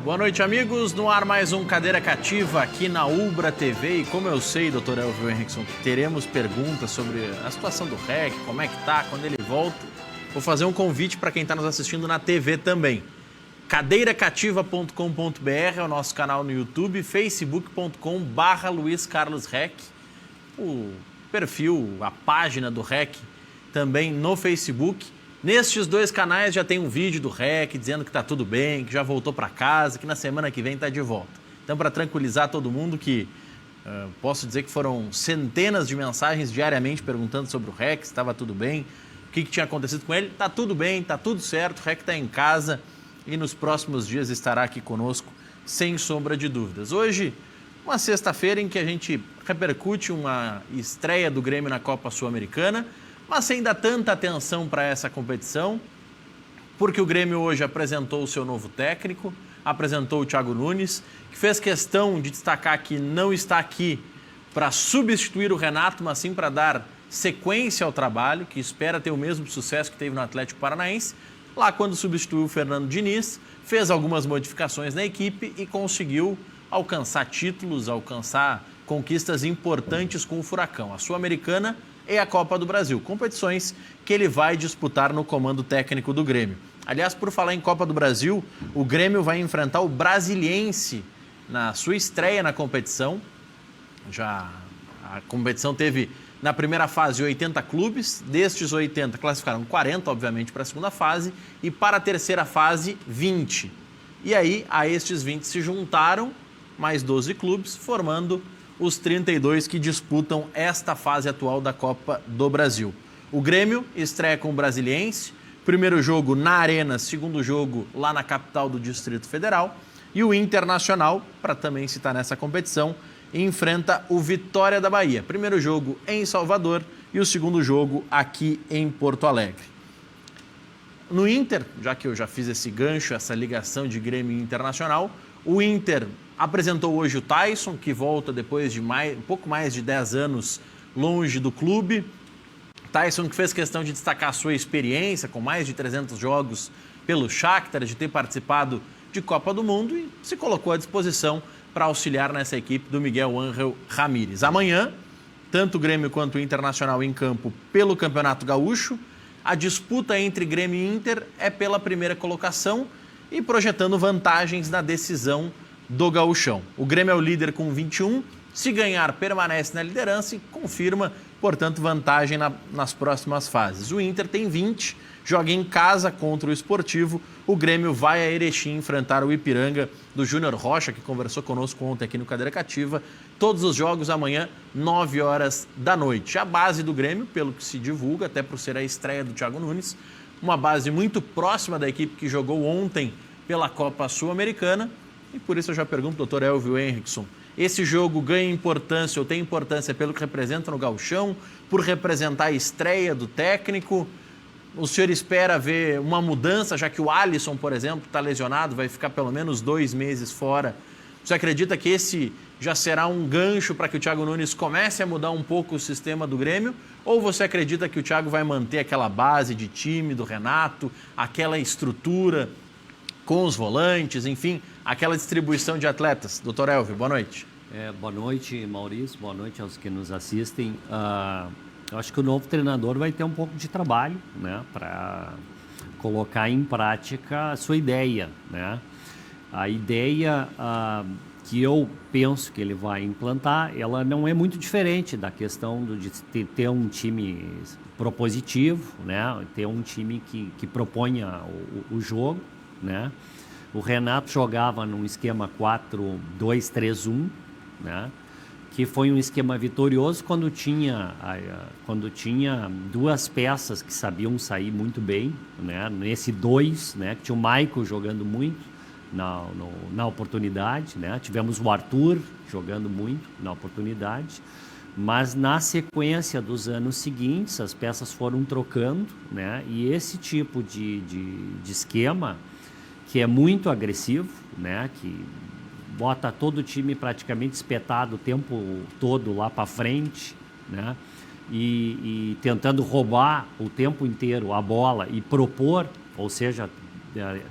Boa noite, amigos. No ar mais um Cadeira Cativa aqui na Ubra TV. E como eu sei, Dr. Elvio Henrickson, que teremos perguntas sobre a situação do REC, como é que tá, quando ele volta, vou fazer um convite para quem está nos assistindo na TV também. cadeiracativa.com.br é o nosso canal no YouTube, facebook.com/Luiz Carlos REC, o perfil, a página do REC também no Facebook. Nestes dois canais já tem um vídeo do REC dizendo que está tudo bem, que já voltou para casa, que na semana que vem está de volta. Então, para tranquilizar todo mundo, que posso dizer que foram centenas de mensagens diariamente perguntando sobre o REC, se estava tudo bem, o que tinha acontecido com ele. Está tudo bem, está tudo certo, o REC está em casa e nos próximos dias estará aqui conosco, sem sombra de dúvidas. Hoje, uma sexta-feira em que a gente repercute uma estreia do Grêmio na Copa Sul-Americana, mas sem dar tanta atenção para essa competição, porque o Grêmio hoje apresentou o seu novo técnico, apresentou o Thiago Nunes, que fez questão de destacar que não está aqui para substituir o Renato, mas sim para dar sequência ao trabalho, que espera ter o mesmo sucesso que teve no Atlético Paranaense. Lá, quando substituiu o Fernando Diniz, fez algumas modificações na equipe e conseguiu alcançar títulos, alcançar conquistas importantes com o Furacão. A Sul-Americana e a Copa do Brasil, competições que ele vai disputar no comando técnico do Grêmio. Aliás, por falar em Copa do Brasil, o Grêmio vai enfrentar o Brasiliense na sua estreia na competição. Já a competição teve na primeira fase 80 clubes, destes 80 classificaram 40, obviamente, para a segunda fase e para a terceira fase 20. E aí, a estes 20 se juntaram mais 12 clubes, formando os 32 que disputam esta fase atual da Copa do Brasil. O Grêmio estreia com o Brasiliense, primeiro jogo na Arena, segundo jogo lá na capital do Distrito Federal, e o Internacional, para também citar nessa competição, enfrenta o Vitória da Bahia. Primeiro jogo em Salvador e o segundo jogo aqui em Porto Alegre. No Inter, já que eu já fiz esse gancho, essa ligação de Grêmio e Internacional, o Inter apresentou hoje o Taison, que volta depois de um pouco mais de 10 anos longe do clube. Taison que fez questão de destacar a sua experiência, com mais de 300 jogos pelo Shakhtar, de ter participado de Copa do Mundo e se colocou à disposição para auxiliar nessa equipe do Miguel Ángel Ramírez. Amanhã, tanto o Grêmio quanto o Internacional em campo pelo Campeonato Gaúcho. A disputa entre Grêmio e Inter é pela primeira colocação e projetando vantagens na decisão do Gauchão. O Grêmio é o líder com 21, se ganhar permanece na liderança e confirma, portanto, vantagem nas próximas fases. O Inter tem 20, joga em casa contra o Esportivo. O Grêmio vai a Erechim enfrentar o Ipiranga do Júnior Rocha, que conversou conosco ontem aqui no Cadeira Cativa. Todos os jogos amanhã, 9 horas da noite. A base do Grêmio, pelo que se divulga, até por ser a estreia do Thiago Nunes, uma base muito próxima da equipe que jogou ontem pela Copa Sul-Americana. E por isso eu já pergunto, Dr. Elvio Henrickson, esse jogo ganha importância ou tem importância pelo que representa no Gauchão, por representar a estreia do técnico? O senhor espera ver uma mudança, já que o Alisson, por exemplo, está lesionado, vai ficar pelo menos 2 meses fora. Você acredita que esse já será um gancho para que o Thiago Nunes comece a mudar um pouco o sistema do Grêmio? Ou você acredita que o Thiago vai manter aquela base de time do Renato, aquela estrutura com os volantes, enfim, aquela distribuição de atletas? Doutor Elvio, boa noite. Boa noite, Maurício, boa noite aos que nos assistem. Eu acho que o novo treinador vai ter um pouco de trabalho, né, para colocar em prática a sua ideia, né? A ideia que eu penso que ele vai implantar, ela não é muito diferente da questão de ter um time propositivo, né, ter um time que proponha o jogo, né? O Renato jogava num esquema 4-2-3-1, né? Que foi um esquema vitorioso quando tinha 2 peças que sabiam sair muito bem, né? Nesse 2, né? Que tinha o Maicon jogando muito na oportunidade, né? Tivemos o Arthur jogando muito na oportunidade, mas na sequência dos anos seguintes as peças foram trocando, né? E esse tipo de esquema, que é muito agressivo, né? Que bota todo o time praticamente espetado o tempo todo lá para frente, né? E tentando roubar o tempo inteiro a bola e propor, ou seja,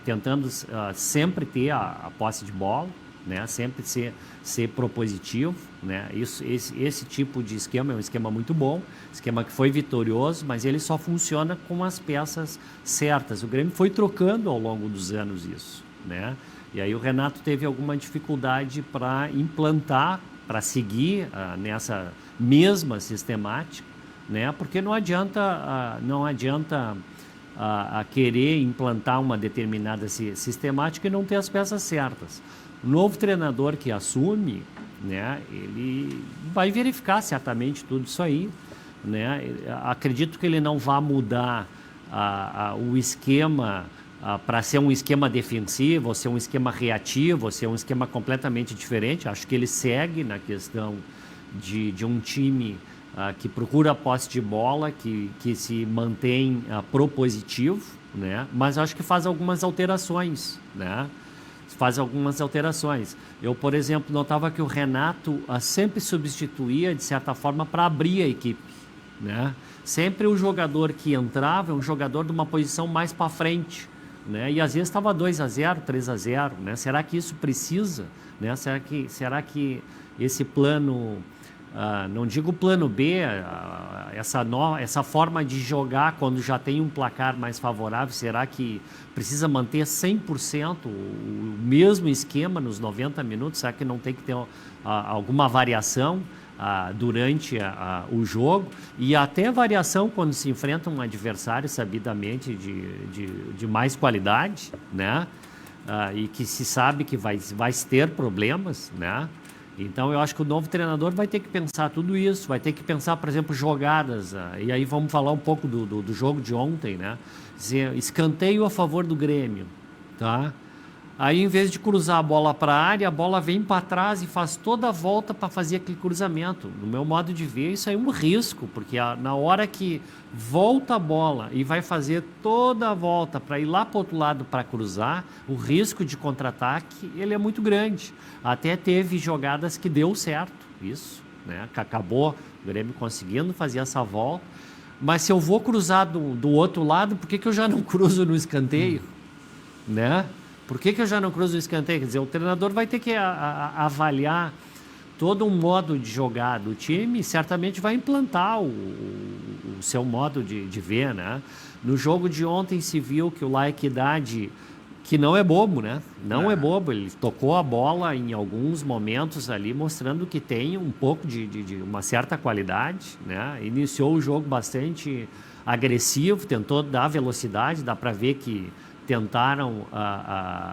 tentando sempre ter a posse de bola, né? Sempre ser propositivo, né? Esse tipo de esquema é um esquema muito bom, esquema que foi vitorioso, mas ele só funciona com as peças certas. O Grêmio foi trocando ao longo dos anos isso, né? E aí o Renato teve alguma dificuldade para implantar, para seguir nessa mesma sistemática, né? Porque não adianta a querer implantar uma determinada sistemática e não ter as peças certas. O novo treinador que assume, né, ele vai verificar certamente tudo isso aí, né? Acredito que ele não vai mudar o esquema para ser um esquema defensivo, ou ser um esquema reativo, ou ser um esquema completamente diferente. Acho que ele segue na questão de um time que procura a posse de bola, que se mantém propositivo, né? Mas acho que faz algumas alterações, né? Eu, por exemplo, notava que o Renato sempre substituía, de certa forma, para abrir a equipe, né? Sempre o jogador que entrava é um jogador de uma posição mais para frente, né? E às vezes estava 2-0, 3-0, né? Será que isso precisa, né? Será que esse plano, não digo plano B, essa forma de jogar quando já tem um placar mais favorável, será que precisa manter 100% o mesmo esquema nos 90 minutos? Será que não tem que ter alguma variação durante o jogo? E até variação quando se enfrenta um adversário sabidamente de mais qualidade, né? E que se sabe que vai ter problemas, né? Então, eu acho que o novo treinador vai ter que pensar tudo isso, vai ter que pensar, por exemplo, jogadas. E aí vamos falar um pouco do jogo de ontem, né? Dizer, escanteio a favor do Grêmio, tá? Aí, em vez de cruzar a bola para a área, a bola vem para trás e faz toda a volta para fazer aquele cruzamento. No meu modo de ver, isso é um risco, porque na hora que volta a bola e vai fazer toda a volta para ir lá para o outro lado para cruzar, o risco de contra-ataque ele é muito grande. Até teve jogadas que deu certo, isso, né? Que acabou o Grêmio conseguindo fazer essa volta. Mas se eu vou cruzar do outro lado, por que eu já não cruzo no escanteio? Né? Por que eu já não cruzo o escanteio? Quer dizer, o treinador vai ter que avaliar todo um modo de jogar do time e certamente vai implantar o seu modo de ver, né? No jogo de ontem se viu que o Laequidade, que não é bobo, né? Não é bobo, ele tocou a bola em alguns momentos ali, mostrando que tem um pouco de uma certa qualidade, né? Iniciou o jogo bastante agressivo, tentou dar velocidade, dá para ver que tentaram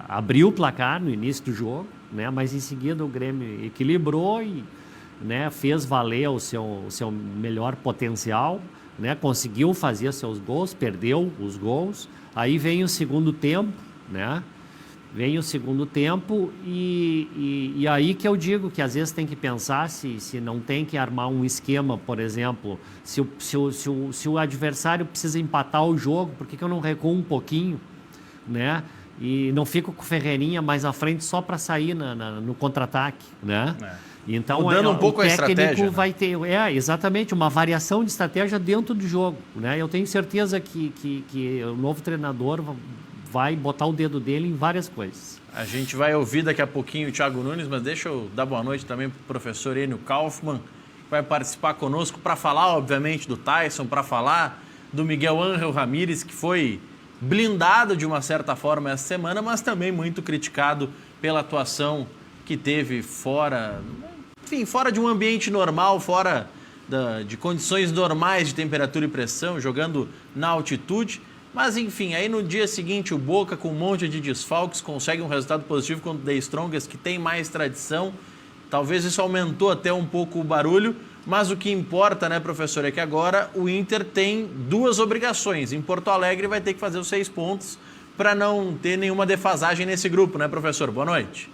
abrir o placar no início do jogo, né? Mas em seguida o Grêmio equilibrou e, né, fez valer o seu melhor potencial, né? Conseguiu fazer seus gols, perdeu os gols. Aí vem o segundo tempo, né? Vem o segundo tempo e aí que eu digo que às vezes tem que pensar se não tem que armar um esquema, por exemplo, se o adversário precisa empatar o jogo, por que eu não recuo um pouquinho, né? E não fico com o Ferreirinha mais à frente só para sair no contra-ataque, né? Então, mudando um pouco o a técnico estratégia, vai ter, exatamente, uma variação de estratégia dentro do jogo, né? Eu tenho certeza que o novo treinador vai botar o dedo dele em várias coisas. A gente vai ouvir daqui a pouquinho o Thiago Nunes, mas deixa eu dar boa noite também para o professor Enio Kaufmann, que vai participar conosco para falar, obviamente, do Tyson, para falar do Miguel Ángel Ramírez, que foi blindado de uma certa forma essa semana, mas também muito criticado pela atuação que teve fora de um ambiente normal, fora de condições normais de temperatura e pressão, jogando na altitude. Mas enfim, aí no dia seguinte o Boca, com um monte de desfalques, consegue um resultado positivo contra o The Strongest, que tem mais tradição. Talvez isso aumentou até um pouco o barulho, mas o que importa, né, professor, é que agora o Inter tem duas obrigações. Em Porto Alegre vai ter que fazer os 6 pontos para não ter nenhuma defasagem nesse grupo, né, professor? Boa noite.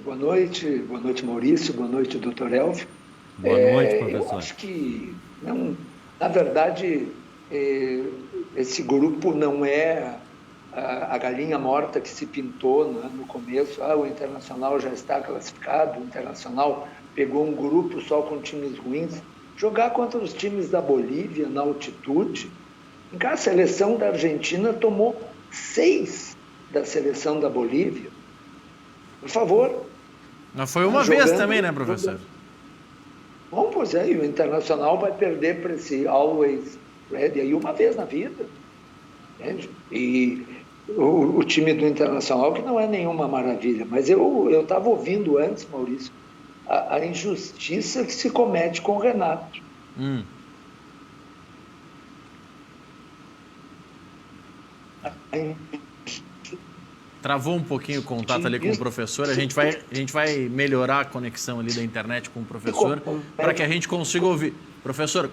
Boa noite Maurício, boa noite doutor Elvio. Boa noite, professor. Eu acho que, não, na verdade, esse grupo não é a galinha morta que se pintou, né, no começo. O Internacional já está classificado, o Internacional pegou um grupo só com times ruins. Jogar contra os times da Bolívia na altitude A seleção da Argentina tomou 6 da seleção da Bolívia. Por favor. Mas foi uma vez também, né, professor? Bom, pois é, e o Internacional vai perder para esse Always Ready aí uma vez na vida. Entende? E o time do Internacional, que não é nenhuma maravilha, mas eu estava ouvindo antes, Maurício, a injustiça que se comete com o Renato. Travou um pouquinho o contato ali com o professor. A gente vai melhorar a conexão ali da internet com o professor para que a gente consiga ouvir. Professor,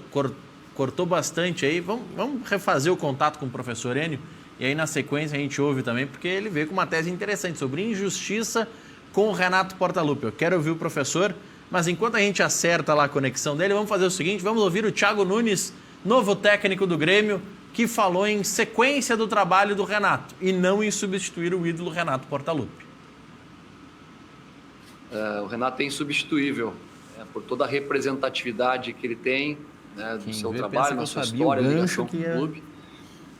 cortou bastante aí. Vamos refazer o contato com o professor Enio e aí na sequência a gente ouve também, porque ele veio com uma tese interessante sobre injustiça com o Renato Portaluppi. Eu quero ouvir o professor, mas enquanto a gente acerta lá a conexão dele, vamos fazer o seguinte, vamos ouvir o Thiago Nunes, novo técnico do Grêmio, que falou em sequência do trabalho do Renato e não em substituir o ídolo Renato Portaluppi. O Renato é insubstituível, por toda a representatividade que ele tem, do seu trabalho, na sua história, ligação com o clube.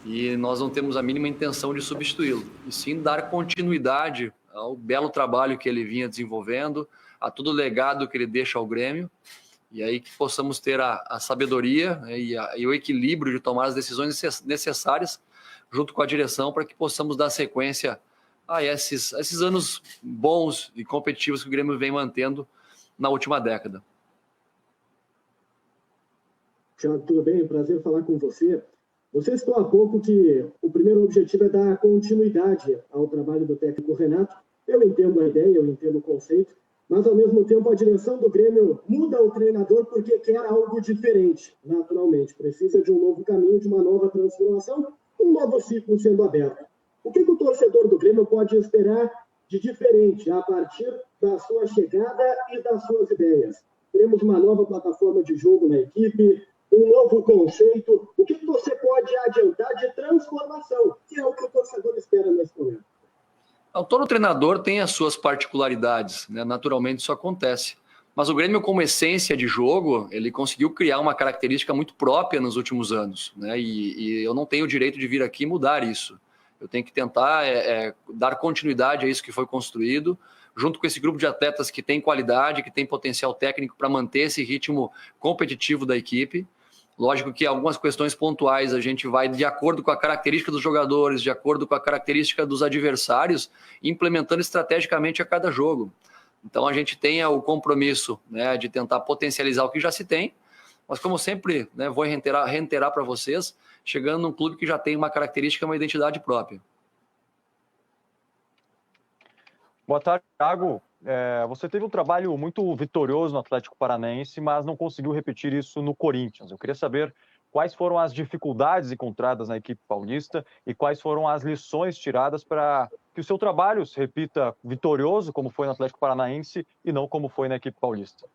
E nós não temos a mínima intenção de substituí-lo, e sim dar continuidade ao belo trabalho que ele vinha desenvolvendo, a todo o legado que ele deixa ao Grêmio, e aí que possamos ter a sabedoria, né, e o equilíbrio de tomar as decisões necessárias junto com a direção para que possamos dar sequência a esses anos bons e competitivos que o Grêmio vem mantendo na última década. Thiago, tudo bem? Prazer falar com você. Você citou há pouco que o primeiro objetivo é dar continuidade ao trabalho do técnico Renato. Eu entendo a ideia, eu entendo o conceito, mas ao mesmo tempo a direção do Grêmio muda o treinador porque quer algo diferente, naturalmente. Precisa de um novo caminho, de uma nova transformação, um novo ciclo sendo aberto. O que o torcedor do Grêmio pode esperar de diferente a partir da sua chegada e das suas ideias? Teremos uma nova plataforma de jogo na equipe, um novo conceito. O que você pode adiantar de transformação, que é o que o torcedor espera nesse momento? Todo treinador tem as suas particularidades, né? Naturalmente isso acontece. Mas o Grêmio, como essência de jogo, ele conseguiu criar uma característica muito própria nos últimos anos, né? E eu não tenho o direito de vir aqui e mudar isso. Eu tenho que tentar dar continuidade a isso que foi construído, junto com esse grupo de atletas que tem qualidade, que tem potencial técnico para manter esse ritmo competitivo da equipe. Lógico que algumas questões pontuais a gente vai de acordo com a característica dos jogadores, de acordo com a característica dos adversários, implementando estrategicamente a cada jogo. Então a gente tem o compromisso, né, de tentar potencializar o que já se tem, mas como sempre, né, vou reiterar para vocês, chegando num clube que já tem uma característica, uma identidade própria. Boa tarde, Thiago. Você teve um trabalho muito vitorioso no Atlético Paranaense, mas não conseguiu repetir isso no Corinthians. Eu queria saber quais foram as dificuldades encontradas na equipe paulista e quais foram as lições tiradas para que o seu trabalho se repita vitorioso, como foi no Atlético Paranaense, e não como foi na equipe paulista.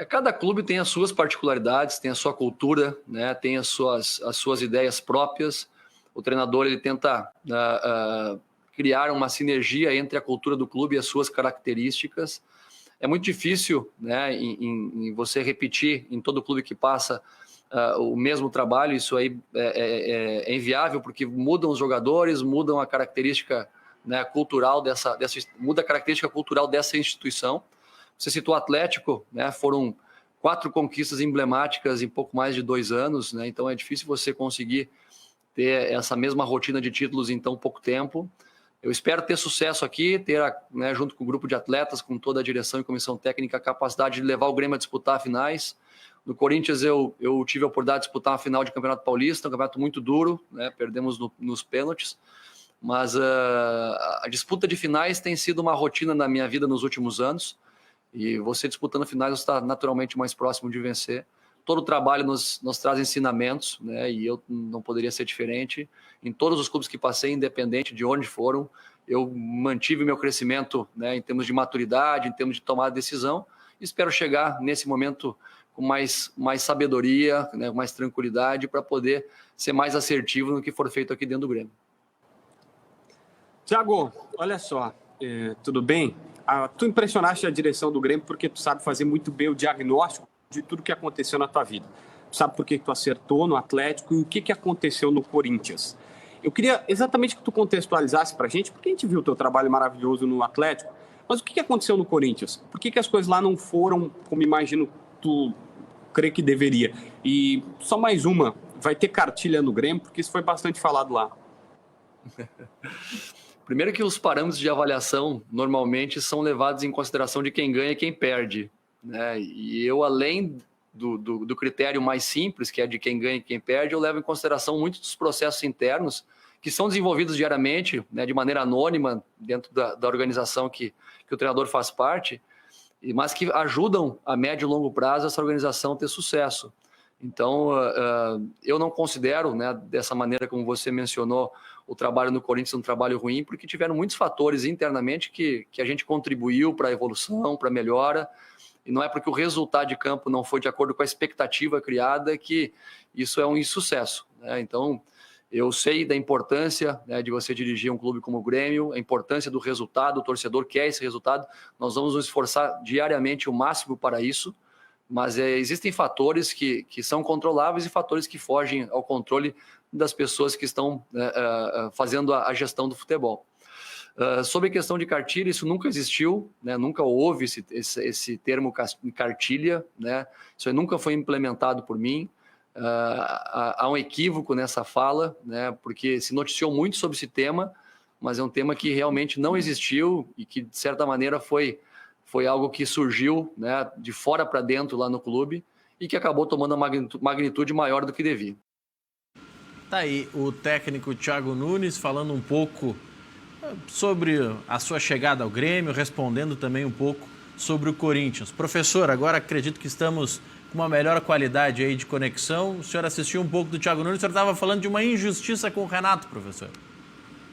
Cada clube tem as suas particularidades, tem a sua cultura, né, tem as suas ideias próprias. O treinador ele tenta criar uma sinergia entre a cultura do clube e as suas características. É muito difícil, né, em você repetir em todo clube que passa o mesmo trabalho. Isso aí é inviável, porque mudam os jogadores, mudam a característica, né, cultural muda a característica cultural dessa instituição. Você citou o Atlético, né, foram 4 conquistas emblemáticas em pouco mais de 2 anos, né, então é difícil você conseguir ter essa mesma rotina de títulos em tão pouco tempo. Eu espero ter sucesso aqui, ter, né, junto com o grupo de atletas, com toda a direção e comissão técnica, a capacidade de levar o Grêmio a disputar finais. No Corinthians, eu tive a oportunidade de disputar uma final de Campeonato Paulista, um campeonato muito duro, né, perdemos nos pênaltis, mas a disputa de finais tem sido uma rotina na minha vida nos últimos anos, e você disputando finais, você está naturalmente mais próximo de vencer. Todo o trabalho nos traz ensinamentos, né, e eu não poderia ser diferente. Em todos os clubes que passei, independente de onde foram, eu mantive meu crescimento, né, em termos de maturidade, em termos de tomar decisão. Espero chegar nesse momento com mais sabedoria, né, mais tranquilidade, para poder ser mais assertivo no que for feito aqui dentro do Grêmio. Thiago, olha só, tudo bem? Tu impressionaste a direção do Grêmio porque tu sabe fazer muito bem o diagnóstico de tudo que aconteceu na tua vida. sabe por que tu acertou no Atlético e o que aconteceu no Corinthians. Eu queria exatamente que tu contextualizasse para a gente, porque a gente viu o teu trabalho maravilhoso no Atlético, mas o que aconteceu no Corinthians? Por que as coisas lá não foram como imagino tu crê que deveria? E só mais uma, vai ter cartilha no Grêmio, porque isso foi bastante falado lá. Primeiro que os parâmetros de avaliação normalmente são levados em consideração de quem ganha e quem perde, né? E eu, além do critério mais simples, que é de quem ganha e quem perde, eu levo em consideração muitos dos processos internos que são desenvolvidos diariamente, né, de maneira anônima, dentro da organização que o treinador faz parte, mas que ajudam a médio e longo prazo essa organização a ter sucesso. Então, eu não considero, né, dessa maneira como você mencionou, o trabalho no Corinthians um trabalho ruim, porque tiveram muitos fatores internamente que a gente contribuiu para a evolução, para a melhora, e não é porque o resultado de campo não foi de acordo com a expectativa criada que isso é um insucesso, né? Então, eu sei da importância, né, de você dirigir um clube como o Grêmio, a importância do resultado, o torcedor quer esse resultado, nós vamos nos esforçar diariamente o máximo para isso, mas existem fatores que são controláveis e fatores que fogem ao controle das pessoas que estão fazendo a gestão do futebol. Sobre a questão de cartilha, isso nunca existiu, né? Nunca houve esse termo cartilha, né? Isso nunca foi implementado por mim. Há um equívoco nessa fala, né? Porque se noticiou muito sobre esse tema, mas é um tema que realmente não existiu e que, de certa maneira, foi algo que surgiu, né, de fora para dentro lá no clube e que acabou tomando uma magnitude maior do que devia. Tá aí o técnico Thiago Nunes falando um pouco sobre a sua chegada ao Grêmio, respondendo também um pouco sobre o Corinthians. Professor, agora acredito que estamos com uma melhor qualidade aí de conexão. O senhor assistiu um pouco do Thiago Nunes, o senhor estava falando de uma injustiça com o Renato, professor.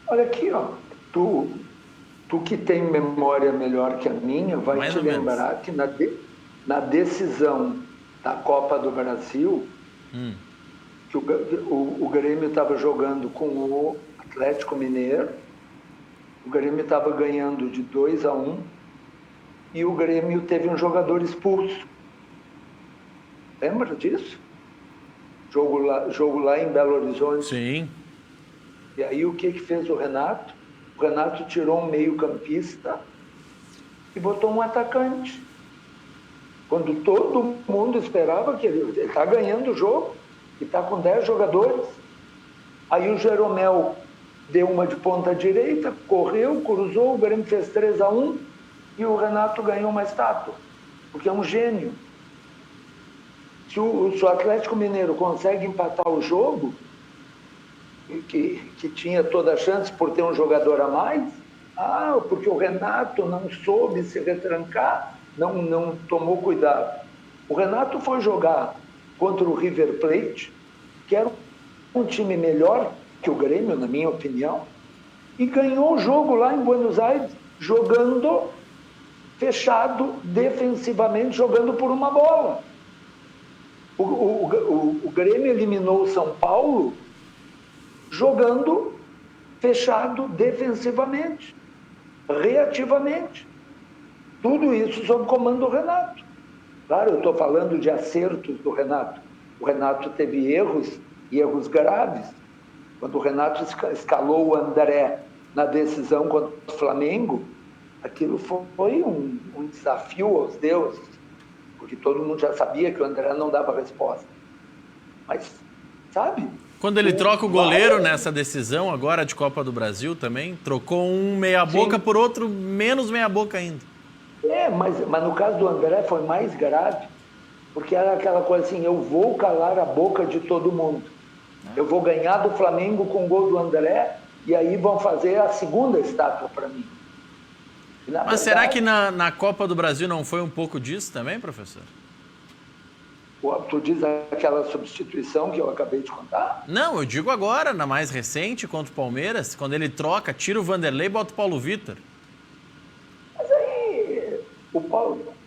Olha aqui, ó, tu que tem memória melhor que a minha, vai Mais te ou menos. lembrar que na decisão da Copa do Brasil, que o Grêmio estava jogando com o Atlético Mineiro, o Grêmio estava ganhando de 2-1 e o Grêmio teve um jogador expulso. Lembra disso? Jogo lá em Belo Horizonte. Sim. E aí o que fez o Renato? O Renato tirou um meio-campista e botou um atacante. Quando todo mundo esperava que ele está ganhando o jogo, e está com 10 jogadores. Aí o Jeromel deu uma de ponta direita, correu, cruzou, o Grêmio fez 3-1 e o Renato ganhou uma estátua, porque é um gênio. Se o Atlético Mineiro consegue empatar o jogo, que tinha toda a chance por ter um jogador a mais, porque o Renato não soube se retrancar, não tomou cuidado. O Renato foi jogar contra o River Plate, que era um time melhor que o Grêmio, na minha opinião, e ganhou o jogo lá em Buenos Aires, jogando fechado, defensivamente, jogando por uma bola. O Grêmio eliminou o São Paulo jogando fechado defensivamente, reativamente. Tudo isso sob comando do Renato. Claro, eu estou falando de acertos do Renato. O Renato teve erros graves. Quando o Renato escalou o André na decisão contra o Flamengo, aquilo foi um desafio aos deuses, porque todo mundo já sabia que o André não dava resposta. Mas, sabe? Quando ele troca o goleiro nessa decisão agora de Copa do Brasil também, trocou um meia-boca por outro menos meia-boca ainda. Mas no caso do André foi mais grave, porque era aquela coisa assim, eu vou calar a boca de todo mundo. Eu vou ganhar do Flamengo com o gol do André e aí vão fazer a segunda estátua para mim. Mas será que na Copa do Brasil não foi um pouco disso também, professor? Tu diz aquela substituição que eu acabei de contar? Não, eu digo agora, na mais recente, contra o Palmeiras, quando ele troca, tira o Vanderlei e bota o Paulo Vitor. Mas aí,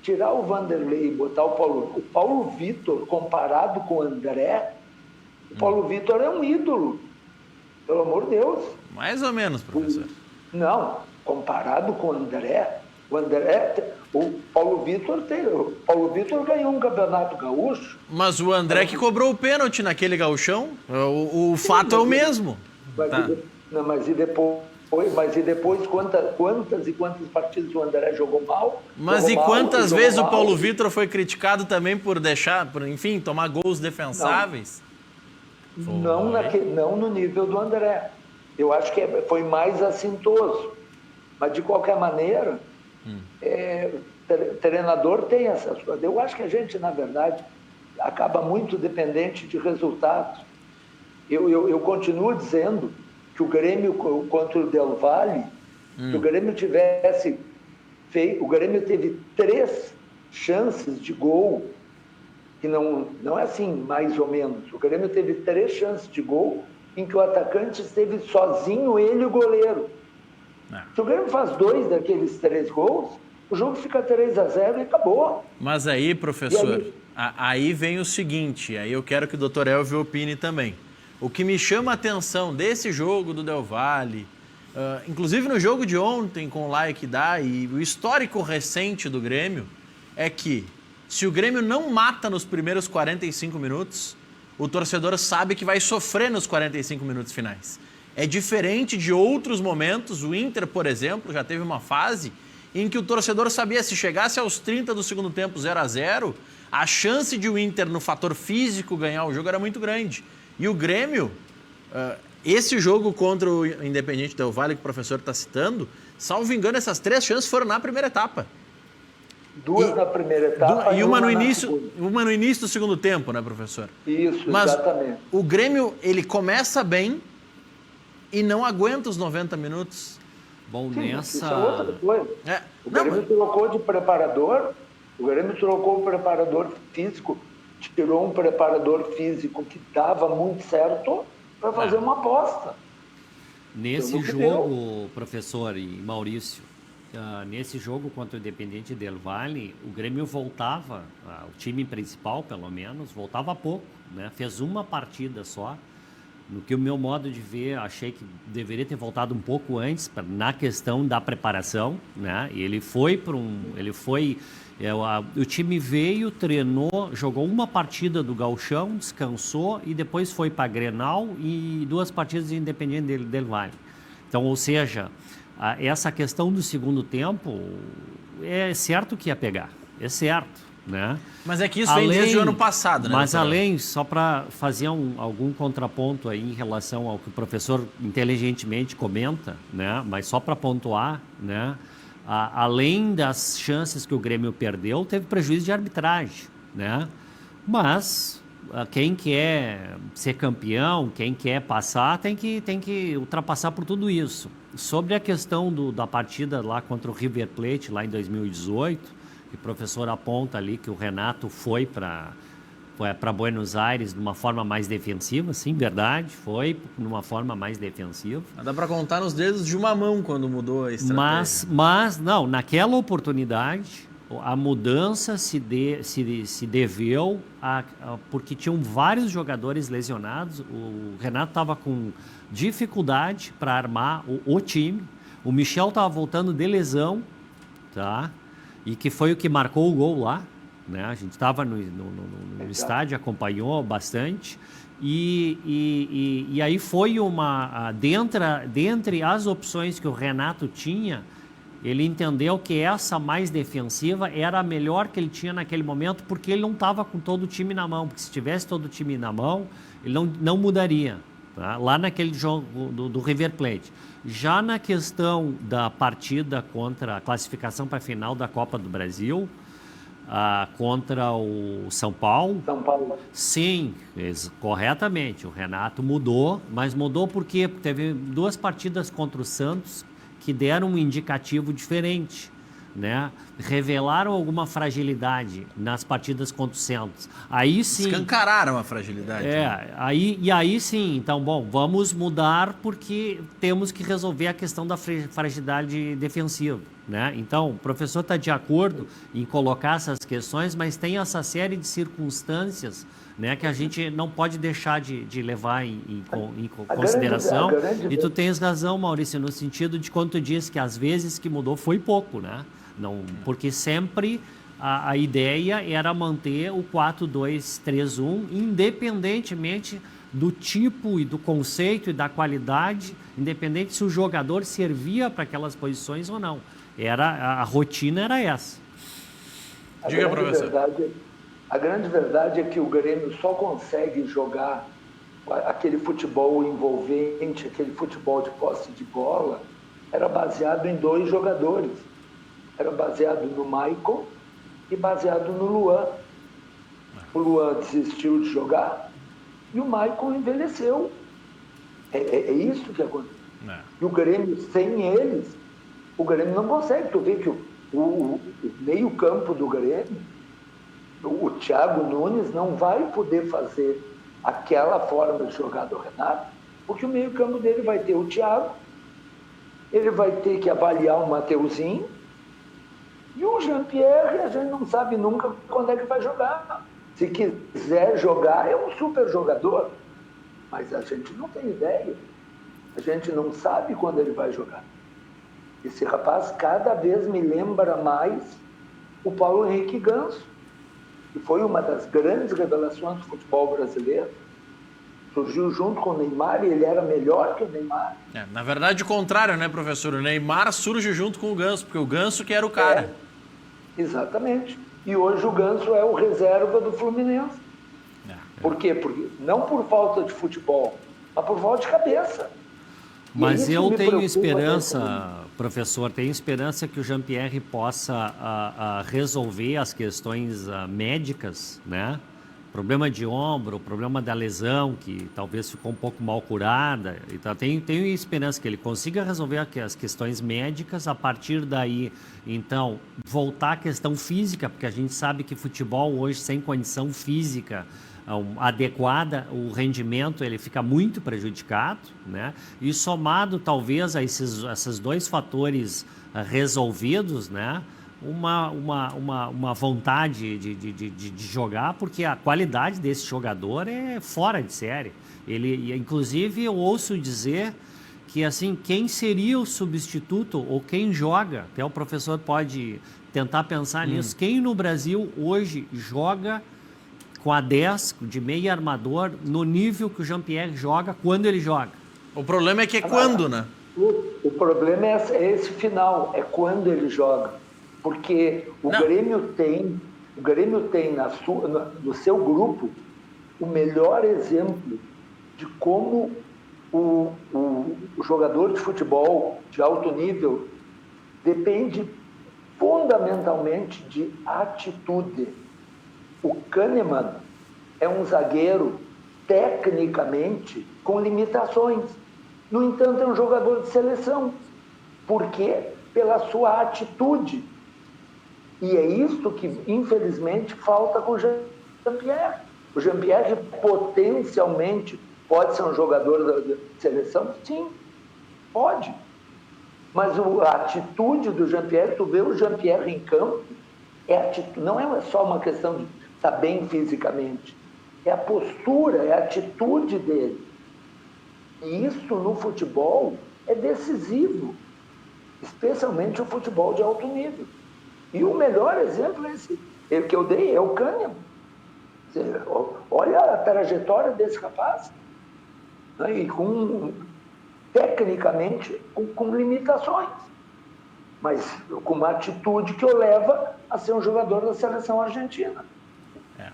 tirar o Vanderlei e botar o Paulo Vitor, comparado com o André, o Paulo Vitor é um ídolo, pelo amor de Deus. Mais ou menos, professor. Não, comparado com o André, O Paulo Vitor ganhou um campeonato gaúcho. Mas o André que cobrou o pênalti naquele gauchão, o fato é o mesmo. Mas e depois quantas partidas o André jogou mal? Mas e quantas vezes o Paulo Vitor foi criticado também por enfim, tomar gols defensáveis? Não no nível do André. Eu acho que foi mais assintoso. Mas, de qualquer maneira, treinador tem essas coisas. Eu acho que a gente, na verdade, acaba muito dependente de resultados. Eu continuo dizendo que o Grêmio contra o Del Valle, se o Grêmio tivesse feito... O Grêmio teve 3 chances de gol, que não é assim, mais ou menos. O Grêmio teve 3 chances de gol em que o atacante esteve sozinho, ele e o goleiro. Se o Grêmio faz 2 daqueles 3 gols, o jogo fica 3-0 e acabou. Mas aí, professor, aí vem o seguinte, aí eu quero que o Dr. Elvio opine também. O que me chama a atenção desse jogo do Del Valle, inclusive no jogo de ontem com o like dá e o histórico recente do Grêmio, é que se o Grêmio não mata nos primeiros 45 minutos, o torcedor sabe que vai sofrer nos 45 minutos finais. É diferente de outros momentos. O Inter, por exemplo, já teve uma fase em que o torcedor sabia se chegasse aos 30 do segundo tempo 0-0, a chance de o Inter, no fator físico, ganhar o jogo era muito grande. E o Grêmio, esse jogo contra o Independiente Del Valle, que o professor está citando, salvo engano, essas 3 chances foram na primeira etapa. 2 na primeira etapa e uma no início do segundo tempo, né, professor? Isso, mas exatamente. O Grêmio, ele começa bem e não aguenta os 90 minutos. Bom, Isso é outra coisa. O Grêmio trocou de preparador, o Grêmio trocou o preparador físico, tirou um preparador físico que dava muito certo para fazer uma aposta. Nesse jogo, professor e Maurício, nesse jogo contra o Independiente Del Valle, o Grêmio voltava, o time principal pelo menos, voltava pouco, né? Fez uma partida só. No que o meu modo de ver, achei que deveria ter voltado um pouco antes na questão da preparação, né? E ele foi para o time veio, treinou, jogou uma partida do Gauchão, descansou e depois foi para Grenal e 2 partidas de Independiente Del Valle. Então, ou seja, essa questão do segundo tempo é certo que ia pegar, é certo, né? Mas é que isso vem desde o ano passado, né? Mas além, só para fazer algum contraponto aí em relação ao que o professor inteligentemente comenta, né? Mas só para pontuar, né? Além das chances que o Grêmio perdeu, teve prejuízo de arbitragem, né? Mas quem quer ser campeão, quem quer passar, tem que ultrapassar por tudo isso. Sobre a questão da partida lá contra o River Plate, lá em 2018, que o professor aponta ali que o Renato foi para Buenos Aires de uma forma mais defensiva, sim, verdade, foi de uma forma mais defensiva. Dá para contar nos dedos de uma mão quando mudou a estratégia. Mas não, naquela oportunidade, a mudança se deveu porque tinham vários jogadores lesionados, o Renato estava com dificuldade para armar o time, o Michel estava voltando de lesão, tá? E que foi o que marcou o gol lá, né? A gente estava no estádio, acompanhou bastante. E aí foi dentre as opções que o Renato tinha, ele entendeu que essa mais defensiva era a melhor que ele tinha naquele momento, porque ele não estava com todo o time na mão. Porque se tivesse todo o time na mão, ele não mudaria, tá? Lá naquele jogo do River Plate. Já na questão da partida contra a classificação para a final da Copa do Brasil, contra o São Paulo. Sim, corretamente. O Renato mudou, mas mudou por quê? Porque teve 2 partidas contra o Santos que deram um indicativo diferente, né? Revelaram alguma fragilidade nas partidas contra o Santos. Aí sim. Escancararam a fragilidade. Aí sim. Então, bom, vamos mudar porque temos que resolver a questão da fragilidade defensiva, né? Então, o professor está de acordo em colocar essas questões, mas tem essa série de circunstâncias, né, que a gente não pode deixar de levar em consideração. E tu tens razão, Maurício, no sentido de quando tu diz que às vezes que mudou foi pouco, né? Não, porque sempre a ideia era manter o 4-2-3-1, independentemente do tipo e do conceito e da qualidade, independente se o jogador servia para aquelas posições ou não. A rotina era essa. Diga, professor. A grande verdade é que o Grêmio só consegue jogar aquele futebol envolvente, aquele futebol de posse de bola, era baseado em 2 jogadores. Era baseado no Maicon e baseado no Luan. O Luan desistiu de jogar e o Maicon envelheceu. É isso que aconteceu. E o Grêmio, sem eles, o Grêmio não consegue. Tu vê que o meio-campo do Grêmio, o Thiago Nunes não vai poder fazer aquela forma de jogar do Renato, porque o meio-campo dele vai ter o Thiago, ele vai ter que avaliar o Mateuzinho, e o Jean-Pierre, a gente não sabe nunca quando é que vai jogar. Se quiser jogar, é um super jogador, mas a gente não tem ideia. A gente não sabe quando ele vai jogar. Esse rapaz cada vez me lembra mais o Paulo Henrique Ganso, que foi uma das grandes revelações do futebol brasileiro. Surgiu junto com o Neymar e ele era melhor que o Neymar. Na verdade, o contrário, né, professor? O Neymar surge junto com o Ganso, porque o Ganso que era o cara. Exatamente. E hoje o Ganso é o reserva do Fluminense. Por quê? Porque, não por falta de futebol, mas por falta de cabeça. Mas eu tenho esperança, professor, tenho esperança que o Jean-Pierre possa resolver as questões médicas, né? Problema de ombro, problema da lesão, que talvez ficou um pouco mal curada. Então, tenho esperança que ele consiga resolver as questões médicas. A partir daí, então, voltar à questão física, porque a gente sabe que futebol hoje, sem condição física adequada, o rendimento ele fica muito prejudicado, né? E somado, talvez, a esses 2 fatores resolvidos, né? Uma vontade de jogar, porque a qualidade desse jogador é fora de série. Ele, inclusive, eu ouço dizer que, assim, quem seria o substituto ou quem joga, até o professor pode tentar pensar nisso, quem no Brasil hoje joga com a 10 de meio armador no nível que o Jean-Pierre joga quando ele joga? O problema é que é quando, né? O problema é esse final, é quando ele joga. Porque o Grêmio tem no seu grupo o melhor exemplo de como o jogador de futebol de alto nível depende fundamentalmente de atitude. O Kahneman é um zagueiro tecnicamente com limitações. No entanto, é um jogador de seleção. Por quê? Pela sua atitude. E é isso que, infelizmente, falta com o Jean-Pierre. O Jean-Pierre potencialmente pode ser um jogador da seleção? Sim, pode. Mas a atitude do Jean-Pierre, tu vê o Jean-Pierre em campo, não é só uma questão de estar bem fisicamente. É a postura, é a atitude dele. E isso no futebol é decisivo, especialmente o futebol de alto nível. E o melhor exemplo é esse que eu dei, é o Kahneman. Olha a trajetória desse rapaz. Né? E tecnicamente, com limitações. Mas com uma atitude que o leva a ser um jogador da seleção argentina.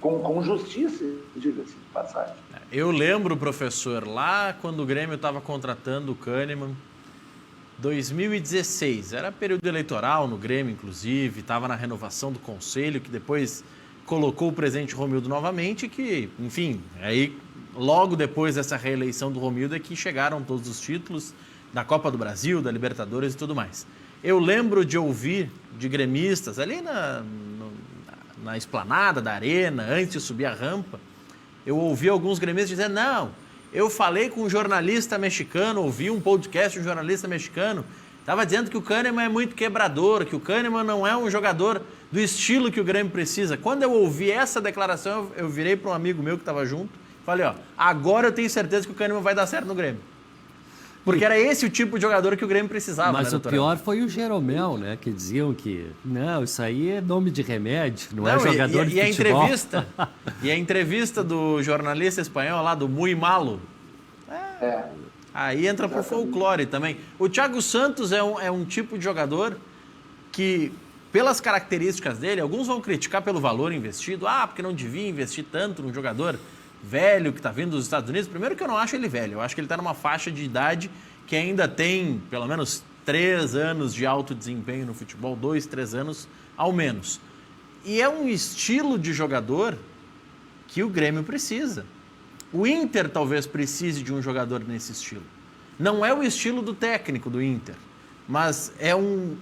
Com justiça, diga-se de passagem. Eu lembro, professor, lá quando o Grêmio estava contratando o Kahneman, 2016, era período eleitoral no Grêmio, inclusive, estava na renovação do conselho, que depois colocou o presidente Romildo novamente, que, enfim, aí logo depois dessa reeleição do Romildo é que chegaram todos os títulos da Copa do Brasil, da Libertadores e tudo mais. Eu lembro de ouvir de gremistas ali na esplanada da arena, antes de subir a rampa, eu ouvi alguns gremistas dizendo, não, eu falei com um jornalista mexicano, ouvi um podcast de um jornalista mexicano, estava dizendo que o Kahneman é muito quebrador, que o Kahneman não é um jogador do estilo que o Grêmio precisa. Quando eu ouvi essa declaração, eu virei para um amigo meu que estava junto, falei, agora eu tenho certeza que o Kahneman vai dar certo no Grêmio. Porque era esse o tipo de jogador que o Grêmio precisava. Mas né, o doutor pior Helder? foi o Jeromel, né? Que diziam que, não, isso aí é nome de remédio, não é Não, jogador de e a futebol. e a entrevista do jornalista espanhol lá, do Muy Malo, aí entra pro folclore também. O Thiago Santos é um tipo de jogador que, pelas características dele, alguns vão criticar pelo valor investido. Porque não devia investir tanto num jogador velho que está vindo dos Estados Unidos. Primeiro que eu não acho ele velho, eu acho que ele está numa faixa de idade que ainda tem pelo menos 3 anos de alto desempenho no futebol, 2, 3 anos ao menos. E é um estilo de jogador que o Grêmio precisa. O Inter talvez precise de um jogador nesse estilo. Não é o estilo do técnico do Inter, mas é um,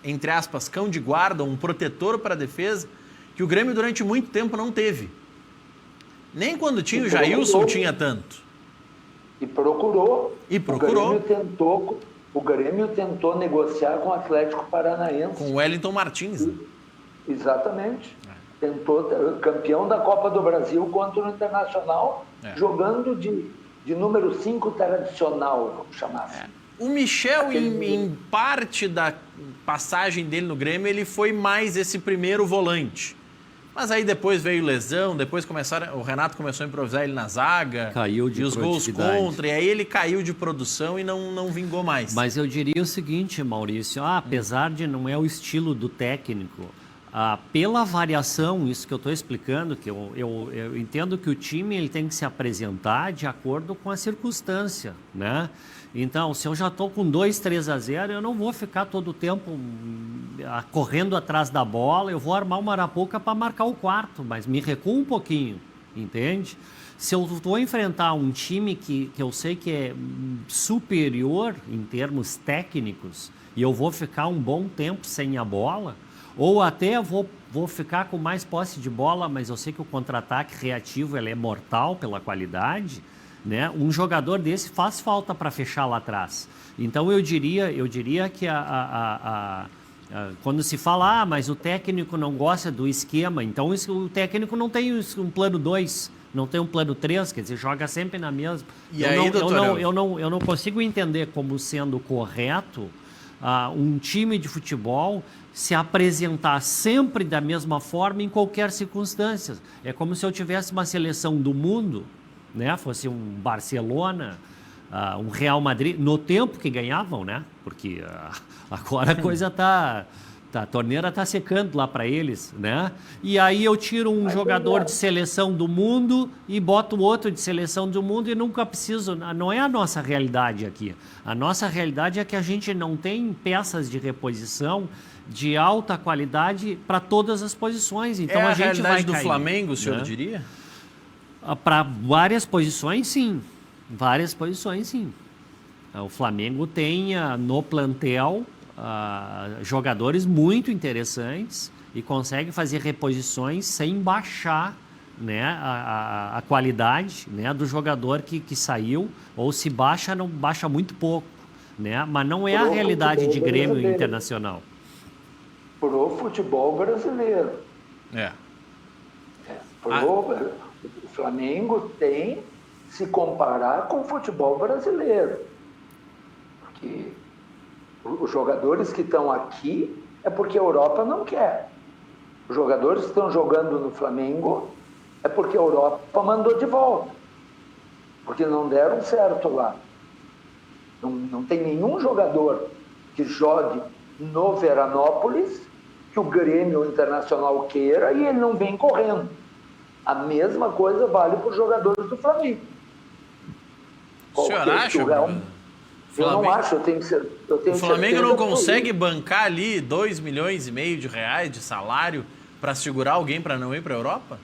entre aspas, cão de guarda, um protetor para a defesa que o Grêmio durante muito tempo não teve. Nem quando tinha o Jailson tinha tanto. E procurou. E procurou. O Grêmio tentou negociar com o Atlético Paranaense. Com o Wellington Martins. Né? Exatamente. Tentou, campeão da Copa do Brasil contra o Internacional, jogando de número 5 tradicional, vamos chamar assim. O Michel, em parte da passagem dele no Grêmio, ele foi mais esse primeiro volante. Mas aí depois veio lesão, depois o Renato começou a improvisar ele na zaga. Caiu de e os gols contra, e aí ele caiu de produção e não vingou mais. Mas eu diria o seguinte, Maurício, apesar de não é o estilo do técnico, pela variação, isso que eu estou explicando, que eu entendo que o time ele tem que se apresentar de acordo com a circunstância, né? Então, se eu já estou com 2-3-0, eu não vou ficar todo o tempo correndo atrás da bola, eu vou armar uma arapuca para marcar o quarto, mas me recuo um pouquinho, entende? Se eu vou enfrentar um time que eu sei que é superior em termos técnicos e eu vou ficar um bom tempo sem a bola, ou até vou ficar com mais posse de bola, mas eu sei que o contra-ataque reativo ele é mortal pela qualidade, né? Um jogador desse faz falta para fechar lá atrás. Então eu diria que quando se fala, mas o técnico não gosta do esquema, então o técnico não tem um plano 2, não tem um plano 3, quer dizer, joga sempre na mesma. E aí, doutor? Eu não consigo entender como sendo correto um time de futebol se apresentar sempre da mesma forma em qualquer circunstância. É como se eu tivesse uma seleção do mundo, né? Fosse um Barcelona, um Real Madrid, no tempo que ganhavam, né? Porque agora a coisa a torneira está secando lá para eles, né? E aí eu tiro um jogador de seleção do mundo e boto outro de seleção do mundo e nunca preciso... Não é a nossa realidade aqui. A nossa realidade é que a gente não tem peças de reposição de alta qualidade para todas as posições. Então a gente vai realidade do cair, Flamengo, o senhor né? diria? Para várias posições, sim. Várias posições, sim. O Flamengo tem no plantel jogadores muito interessantes e consegue fazer reposições sem baixar, né, a qualidade, né, do jogador que saiu, ou se baixa, não baixa muito pouco, né? Mas não é a realidade de Grêmio Internacional. Pro futebol brasileiro. O Flamengo tem se comparar com o futebol brasileiro. Porque os jogadores que estão aqui é porque a Europa não quer. Os jogadores que estão jogando no Flamengo é porque a Europa mandou de volta. Porque não deram certo lá. Não tem nenhum jogador que jogue no Veranópolis que o Grêmio Internacional queira e ele não vem correndo. A mesma coisa vale para os jogadores do Flamengo. O senhor acha? Eu não acho, eu tenho o Flamengo não consegue bancar ali 2,5 milhões de reais de salário para segurar alguém para não ir para a Europa?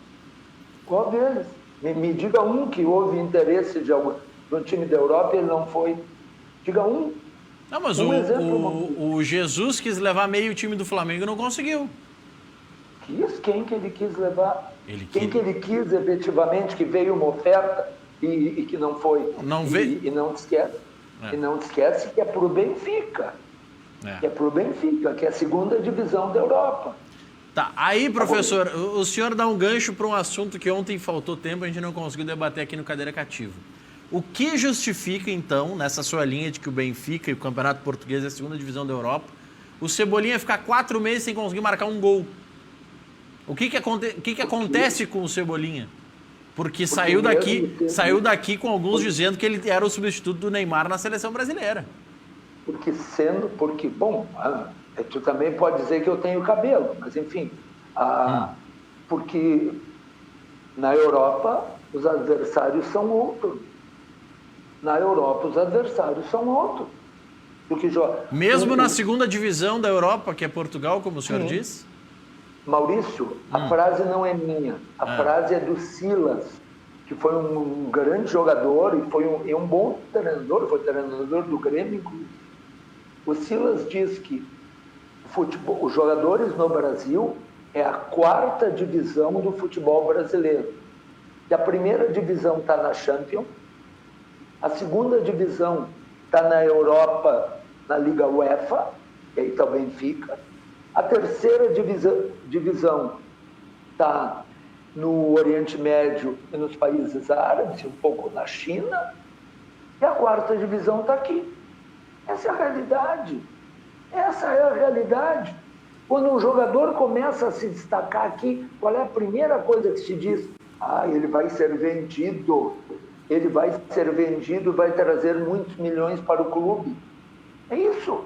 Qual deles? Me diga um que houve interesse de um time da Europa e ele não foi. Diga um. Não, mas o Jesus quis levar meio time do Flamengo e não conseguiu. Quem que ele quis levar? Que ele quis efetivamente, que veio uma oferta e que não foi? Não veio. E não esquece. E não esquece que é pro Benfica. Que é pro Benfica, que é a segunda divisão da Europa. Tá, aí, professor, o senhor dá um gancho para um assunto que ontem faltou tempo, a gente não conseguiu debater aqui no Cadeira Cativa. O que justifica, então, nessa sua linha de que o Benfica e o Campeonato Português é a segunda divisão da Europa, o Cebolinha ficar 4 meses sem conseguir marcar um gol? O que acontece com o Cebolinha? Porque saiu daqui com alguns dizendo que ele era o substituto do Neymar na seleção brasileira. Bom, tu também pode dizer que eu tenho cabelo, mas enfim, porque na Europa os adversários são outros. Na Europa os adversários são outros. Mesmo na segunda divisão da Europa, que é Portugal, como o senhor disse? Maurício, a frase não é minha, a frase é do Silas, que foi um grande jogador e foi um bom treinador, foi treinador do Grêmio, inclusive. O Silas diz que os jogadores no Brasil é a 4ª divisão do futebol brasileiro. Que a primeira divisão está na Champions, a segunda divisão está na Europa, na Liga UEFA, que aí está o Benfica. A terceira divisão está no Oriente Médio e nos países árabes, um pouco na China. E a 4ª divisão está aqui. Essa é a realidade. Essa é a realidade. Quando um jogador começa a se destacar aqui, qual é a primeira coisa que se diz? Ele vai ser vendido. Ele vai ser vendido, vai trazer muitos milhões para o clube. É isso.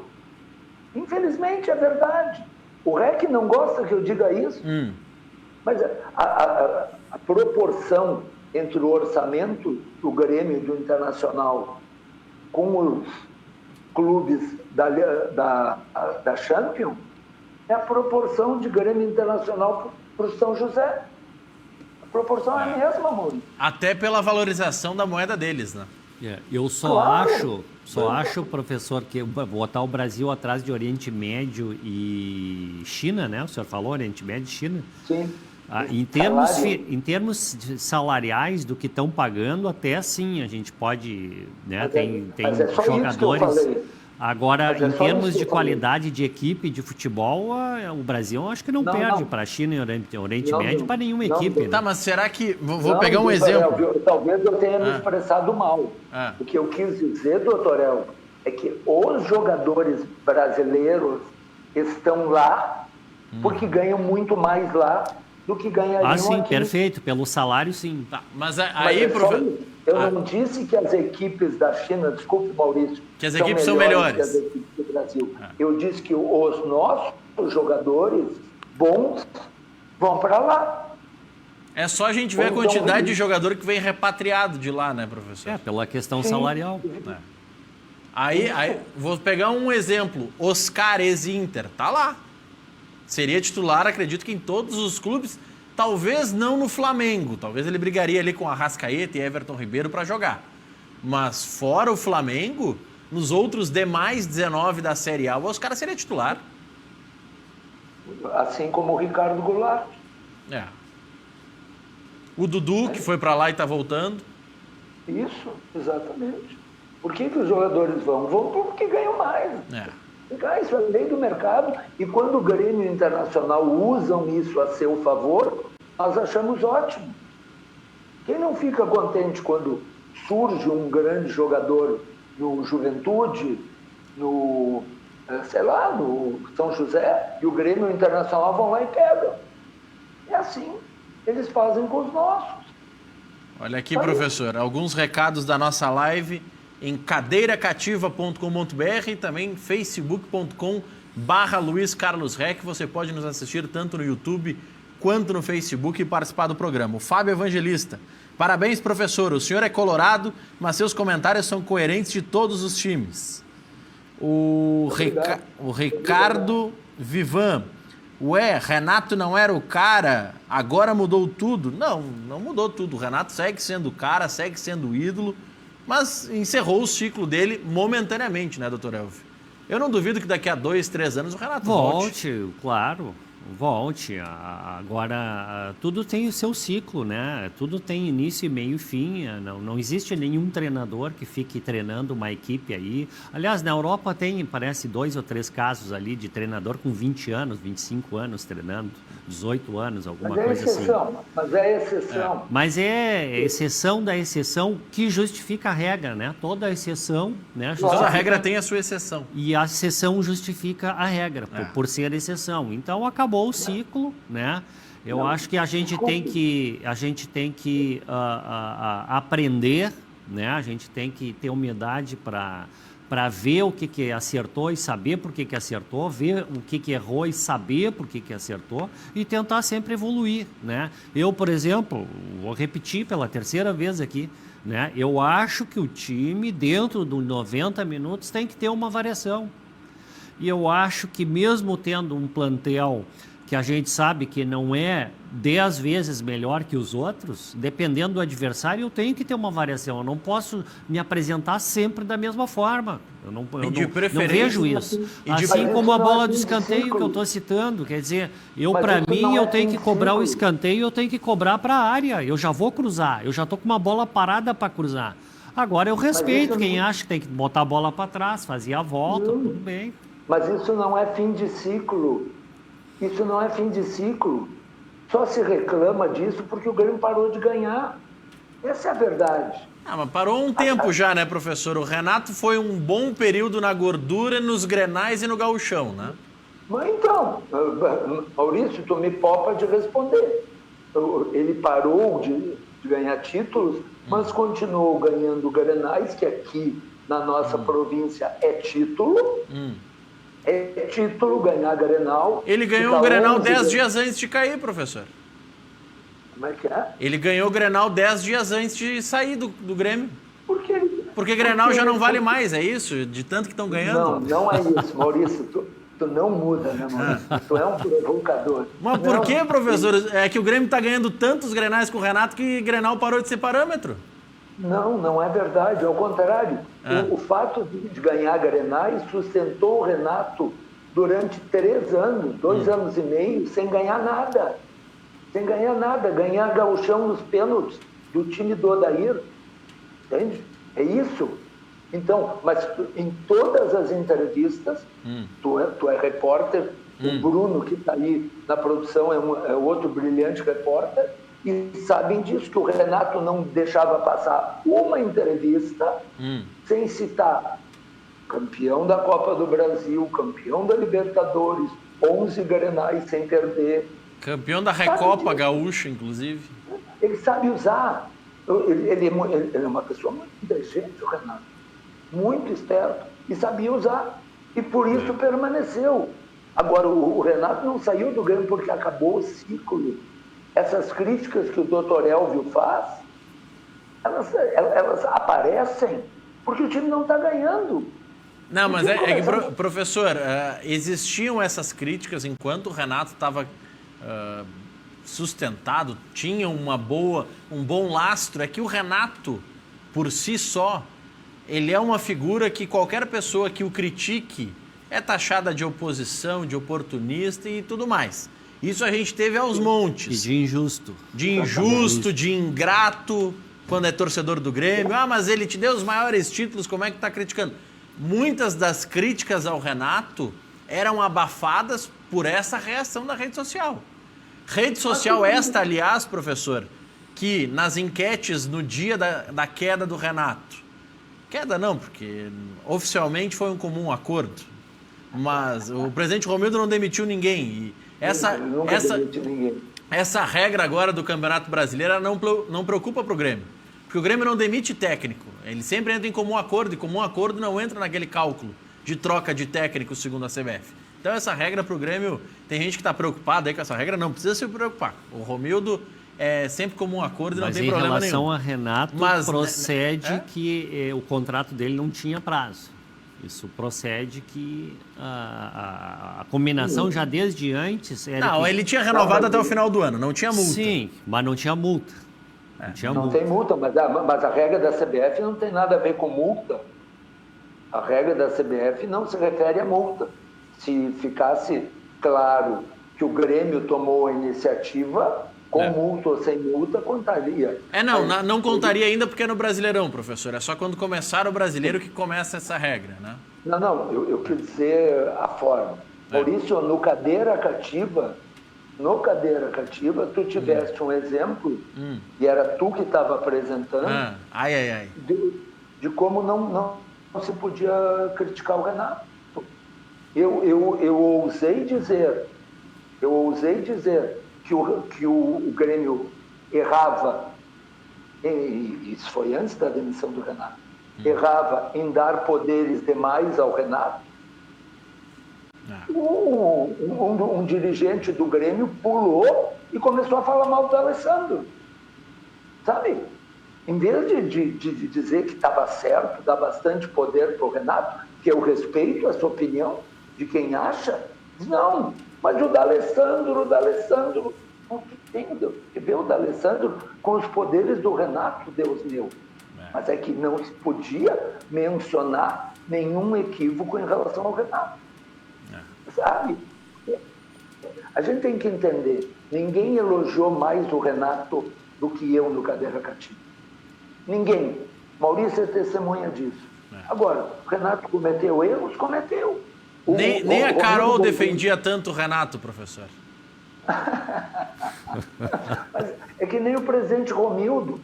Infelizmente, é verdade. O REC não gosta que eu diga isso, mas a proporção entre o orçamento do Grêmio e do Internacional com os clubes da Champions é a proporção de Grêmio Internacional para o São José. A proporção é a mesma, Maurício. Até pela valorização da moeda deles, né? Eu só acho, professor, que botar o Brasil atrás de Oriente Médio e China, né? O senhor falou Oriente Médio e China. Sim. Em termos salariais do que estão pagando, até sim a gente pode, né? Tem jogadores. Agora, em termos de qualidade de equipe de futebol, o Brasil eu acho que não perde para a China e Oriente Médio para nenhuma equipe. Né? Tá, mas será que... Vou pegar um exemplo. Talvez eu tenha me expressado mal. O que eu quis dizer, doutor El, é que os jogadores brasileiros estão lá porque ganham muito mais lá do que ganhariam sim, aqui. Perfeito. Pelo salário, sim. Tá, mas aí, eu não disse que as equipes da China, desculpe, Maurício, que as equipes são melhores que as equipes do Brasil. Eu disse que os nossos jogadores bons vão para lá. É só a gente ver a quantidade de jogador que vem repatriado de lá, né, professor? Pela questão salarial. Aí, vou pegar um exemplo. Oscar ex-Inter, tá lá. Seria titular, acredito que em todos os clubes, talvez não no Flamengo. Talvez ele brigaria ali com Arrascaeta e Everton Ribeiro para jogar. Mas fora o Flamengo, nos outros demais 19 da Série A, o Oscar seria titular. Assim como o Ricardo Goulart. O Dudu, que foi para lá e está voltando. Isso, exatamente. Por que os jogadores vão? Vão porque ganham mais. Isso é lei do mercado. E quando o Grêmio e o Internacional usam isso a seu favor, nós achamos ótimo. Quem não fica contente quando surge um grande jogador no Juventude, no São José, e o Grêmio e o Internacional vão lá e pegam? É assim. Eles fazem com os nossos. Olha aqui, professor, alguns recados da nossa live em cadeiracativa.com.br e também facebook.com/Luiz Carlos Rec. Você pode nos assistir tanto no YouTube quanto no Facebook e participar do programa. O Fábio Evangelista. Parabéns, professor. O senhor é colorado, mas seus comentários são coerentes de todos os times. O Ricardo Vivan. Renato não era o cara, agora mudou tudo. Não mudou tudo. O Renato segue sendo o cara, segue sendo o ídolo, mas encerrou o ciclo dele momentaneamente, né, doutor Elvio? Eu não duvido que daqui a 2, 3 anos o Renato volte. Claro, volte. Agora, tudo tem o seu ciclo, né? Tudo tem início, meio e fim. Não existe nenhum treinador que fique treinando uma equipe aí. Aliás, na Europa tem, parece, 2 ou 3 casos ali de treinador com 20 anos, 25 anos treinando. 18 anos, alguma Mas é coisa exceção, assim. mas é exceção. Mas é exceção da exceção que justifica a regra, né? Toda exceção, né? Toda regra tem a sua exceção. E a exceção justifica a regra, por ser exceção. Então acabou o ciclo, né? Eu acho que a gente tem que aprender, né? A gente tem que ter humildade para ver o que acertou e saber por que acertou, ver o que errou e saber por que acertou e tentar sempre evoluir, né? Eu, por exemplo, vou repetir pela terceira vez aqui, né? Eu acho que o time, dentro dos 90 minutos, tem que ter uma variação. E eu acho que mesmo tendo um plantel que a gente sabe que não é 10 vezes melhor que os outros, dependendo do adversário, eu tenho que ter uma variação. Eu não posso me apresentar sempre da mesma forma. Eu não vejo isso. Assim como a bola do escanteio que eu estou citando. Quer dizer, para mim, eu tenho que cobrar o escanteio, eu tenho que cobrar para a área. Eu já vou cruzar, eu já estou com uma bola parada para cruzar. Agora eu respeito quem acha que tem que botar a bola para trás, fazer a volta, tudo bem. Mas isso não é fim de ciclo. Isso não é fim de ciclo. Só se reclama disso porque o Grêmio parou de ganhar. Essa é a verdade. Mas parou um tempo já, né, professor? O Renato foi um bom período na gordura, nos Grenais e no Gauchão, né? Mas então, Maurício, tu me poupa de responder. Ele parou de ganhar títulos, mas continuou ganhando Grenais, que aqui na nossa província é título. É título ganhar Grenal. Ele ganhou o Grenal 10 dias antes de cair, professor. Como é que é? Ele ganhou o Grenal 10 dias antes de sair do Grêmio. Por quê? Porque Grenal já não vale mais, é isso? De tanto que estão ganhando? Não é isso, Maurício. Tu não muda, né, Maurício? Tu é um provocador. Mas por que, professor? É que o Grêmio está ganhando tantos Grenais com o Renato que Grenal parou de ser parâmetro. Não é verdade, ao contrário. O fato de ganhar Grenais sustentou o Renato durante 3 anos, 2 anos e meio, sem ganhar nada. Sem ganhar nada, ganhar gauchão nos pênaltis do time do Odair. Entende? É isso. Então, mas em todas as entrevistas, tu é repórter, o Bruno, que está aí na produção, é outro brilhante repórter, e sabem disso, que o Renato não deixava passar uma entrevista sem citar campeão da Copa do Brasil, campeão da Libertadores, 11 Grenais sem perder. Campeão da Recopa Gaúcha, inclusive. Ele sabe usar. Ele é uma pessoa muito inteligente, o Renato. Muito esperto. E sabia usar. E por isso permaneceu. Agora, o Renato não saiu do Grêmio porque acabou o ciclo. Essas críticas que o doutor Elvio faz, elas aparecem porque o time não está ganhando. Não, mas professor, existiam essas críticas enquanto o Renato estava sustentado, tinha um bom lastro. É que o Renato, por si só, ele é uma figura que qualquer pessoa que o critique é taxada de oposição, de oportunista e tudo mais. Isso a gente teve aos montes. E de injusto. De injusto, de ingrato, quando é torcedor do Grêmio. Mas ele te deu os maiores títulos, como é que está criticando? Muitas das críticas ao Renato eram abafadas por essa reação da rede social. Rede social esta, aliás, professor, que nas enquetes no dia da queda do Renato, queda não, porque oficialmente foi um comum acordo, mas o presidente Romildo não demitiu ninguém. E essa regra agora do Campeonato Brasileiro não preocupa para o Grêmio, porque o Grêmio não demite técnico, ele sempre entra em comum acordo, e comum acordo não entra naquele cálculo de troca de técnico segundo a CBF. Então essa regra para o Grêmio, tem gente que está preocupada aí com essa regra, não precisa se preocupar. O Romildo é sempre comum acordo e não tem problema nenhum. Mas em relação a Renato, procede que o contrato dele não tinha prazo. Isso procede que a combinação já desde antes... ele tinha renovado até o final do ano, não tinha multa. Sim, mas não tinha multa. Não tem multa, mas a regra da CBF não tem nada a ver com multa. A regra da CBF não se refere a multa. Se ficasse claro que o Grêmio tomou a iniciativa, com multa ou sem multa, contaria. Não contaria ainda porque é no Brasileirão, professor. É só quando começar o Brasileiro que começa essa regra, né? Eu quis dizer a forma. Maurício, no cadeira cativa, no Cadeira Cativa, tu tiveste um exemplo, e era tu que estava apresentando, de como não se podia criticar o Renato. Eu ousei dizer que o Grêmio errava, e isso foi antes da demissão do Renato, errava em dar poderes demais ao Renato. Um dirigente do Grêmio pulou e começou a falar mal do Alessandro, sabe? Em vez de dizer que estava certo, dar bastante poder para o Renato, que eu respeito a sua opinião de quem acha, não, mas o D'Alessandro, o que tem que ver o D'Alessandro com os poderes do Renato, Deus meu? Mas é que não se podia mencionar nenhum equívoco em relação ao Renato. Sabe? A gente tem que entender, ninguém elogiou mais o Renato do que eu no Cadeira Cativa. Ninguém. Maurício é testemunha disso. Agora, o Renato cometeu erros? Cometeu. Nem a Carol defendia tanto o Renato, professor. Mas é que nem o presidente Romildo.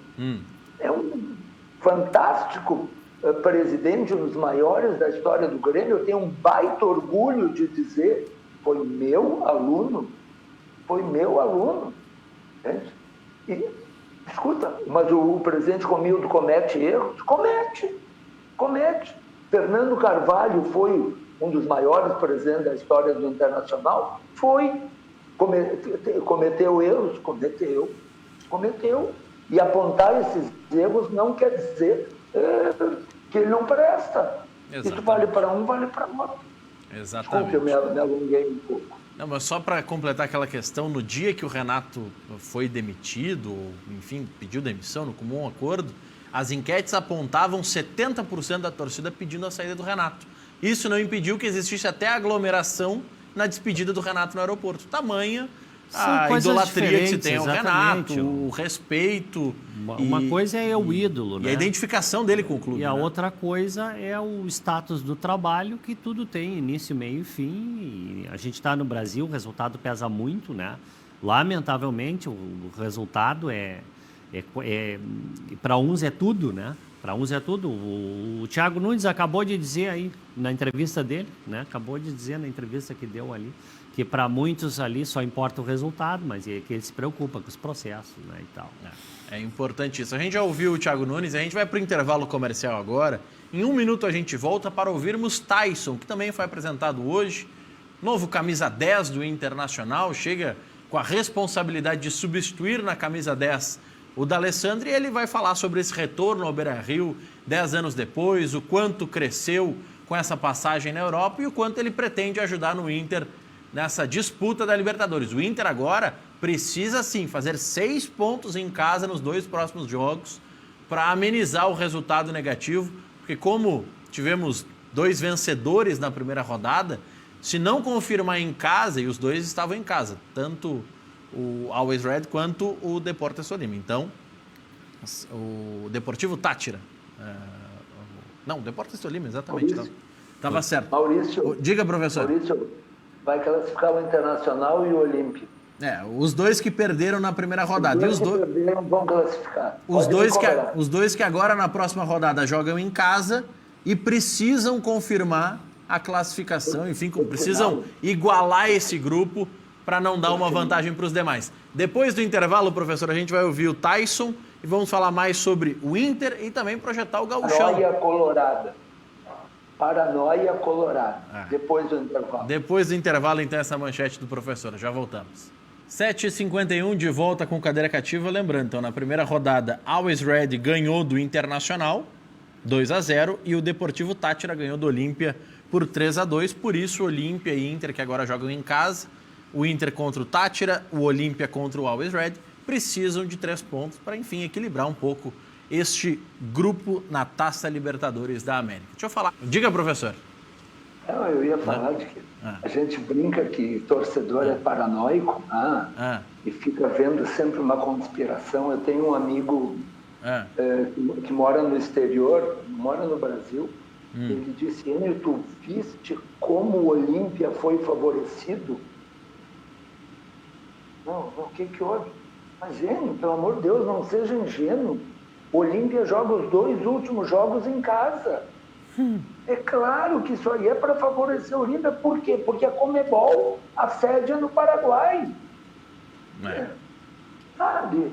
É um fantástico presidente, um dos maiores da história do Grêmio. Eu tenho um baita orgulho de dizer, foi meu aluno. Gente. E, escuta, mas o presidente Romildo comete erros? Comete. Fernando Carvalho foi um dos maiores presidentes da história do Internacional? Foi. Cometeu erros? Cometeu. E apontar esses erros não quer dizer que ele não presta. Exatamente. Isso vale para um, vale para outro. Exatamente. Desculpe, eu me alonguei um pouco. Não, mas só para completar aquela questão, no dia que o Renato foi demitido, ou, enfim, pediu demissão no comum acordo, as enquetes apontavam 70% da torcida pedindo a saída do Renato. Isso não impediu que existisse até aglomeração na despedida do Renato no aeroporto. Tamanha a idolatria que se tem ao Renato, o respeito. Uma coisa é o ídolo, né? E a identificação dele com o clube. E a outra coisa é o status do trabalho, que tudo tem início, meio e fim. E a gente está no Brasil, o resultado pesa muito, né? Lamentavelmente, o resultado para uns é tudo, né? Para uns é tudo. O Thiago Nunes acabou de dizer aí na entrevista dele, né? Acabou de dizer na entrevista que deu ali, que para muitos ali só importa o resultado, mas é que ele se preocupa com os processos, né, e tal. É importante isso. A gente já ouviu o Thiago Nunes, a gente vai para o intervalo comercial agora. Em 1 minuto a gente volta para ouvirmos Taison, que também foi apresentado hoje. Novo camisa 10 do Internacional, chega com a responsabilidade de substituir na camisa 10 o D'Alessandro, e ele vai falar sobre esse retorno ao Beira-Rio 10 anos depois, o quanto cresceu com essa passagem na Europa e o quanto ele pretende ajudar no Inter nessa disputa da Libertadores. O Inter agora precisa, sim, fazer 6 pontos em casa nos 2 próximos jogos para amenizar o resultado negativo, porque como tivemos 2 vencedores na primeira rodada, se não confirmar em casa, e os 2 estavam em casa, tanto o Always Red quanto o Deportes Tolima. Então, o Deportivo Táchira. Não, o Deportes Tolima, exatamente. Estava certo. Maurício. Diga, professor. Maurício, vai classificar o Internacional e o Olímpia. Os 2 que perderam na primeira rodada. Os 2 que perderam vão classificar. Os dois que agora na próxima rodada jogam em casa e precisam confirmar a classificação, enfim, precisam igualar esse grupo para não dar uma vantagem para os demais. Depois do intervalo, professor, a gente vai ouvir o Taison e vamos falar mais sobre o Inter e também projetar o Gauchão. Paranoia colorada. Depois do intervalo. Depois do intervalo, então, essa manchete do professor. Já voltamos. 7h51, de volta com Cadeira Cativa. Lembrando, então, na primeira rodada, Always Red ganhou do Internacional 2-0 e o Deportivo Táchira ganhou do Olímpia por 3-2. Por isso, Olímpia e Inter, que agora jogam em casa, o Inter contra o Táchira, o Olímpia contra o Always Red, precisam de 3 pontos para, enfim, equilibrar um pouco este grupo na Taça Libertadores da América. Deixa eu falar. Diga, professor. Não, eu ia falar de que a gente brinca que torcedor é paranoico e fica vendo sempre uma conspiração. Eu tenho um amigo que mora no exterior, mora no Brasil, ele disse: Enio, tu viste como o Olímpia foi favorecido? Não, o que houve? Mas, gente, pelo amor de Deus, não seja ingênuo. O Olímpia joga os 2 últimos jogos em casa. É claro que isso aí é para favorecer o Olímpia. Por quê? Porque a Conmebol, a sede é no Paraguai. Sabe?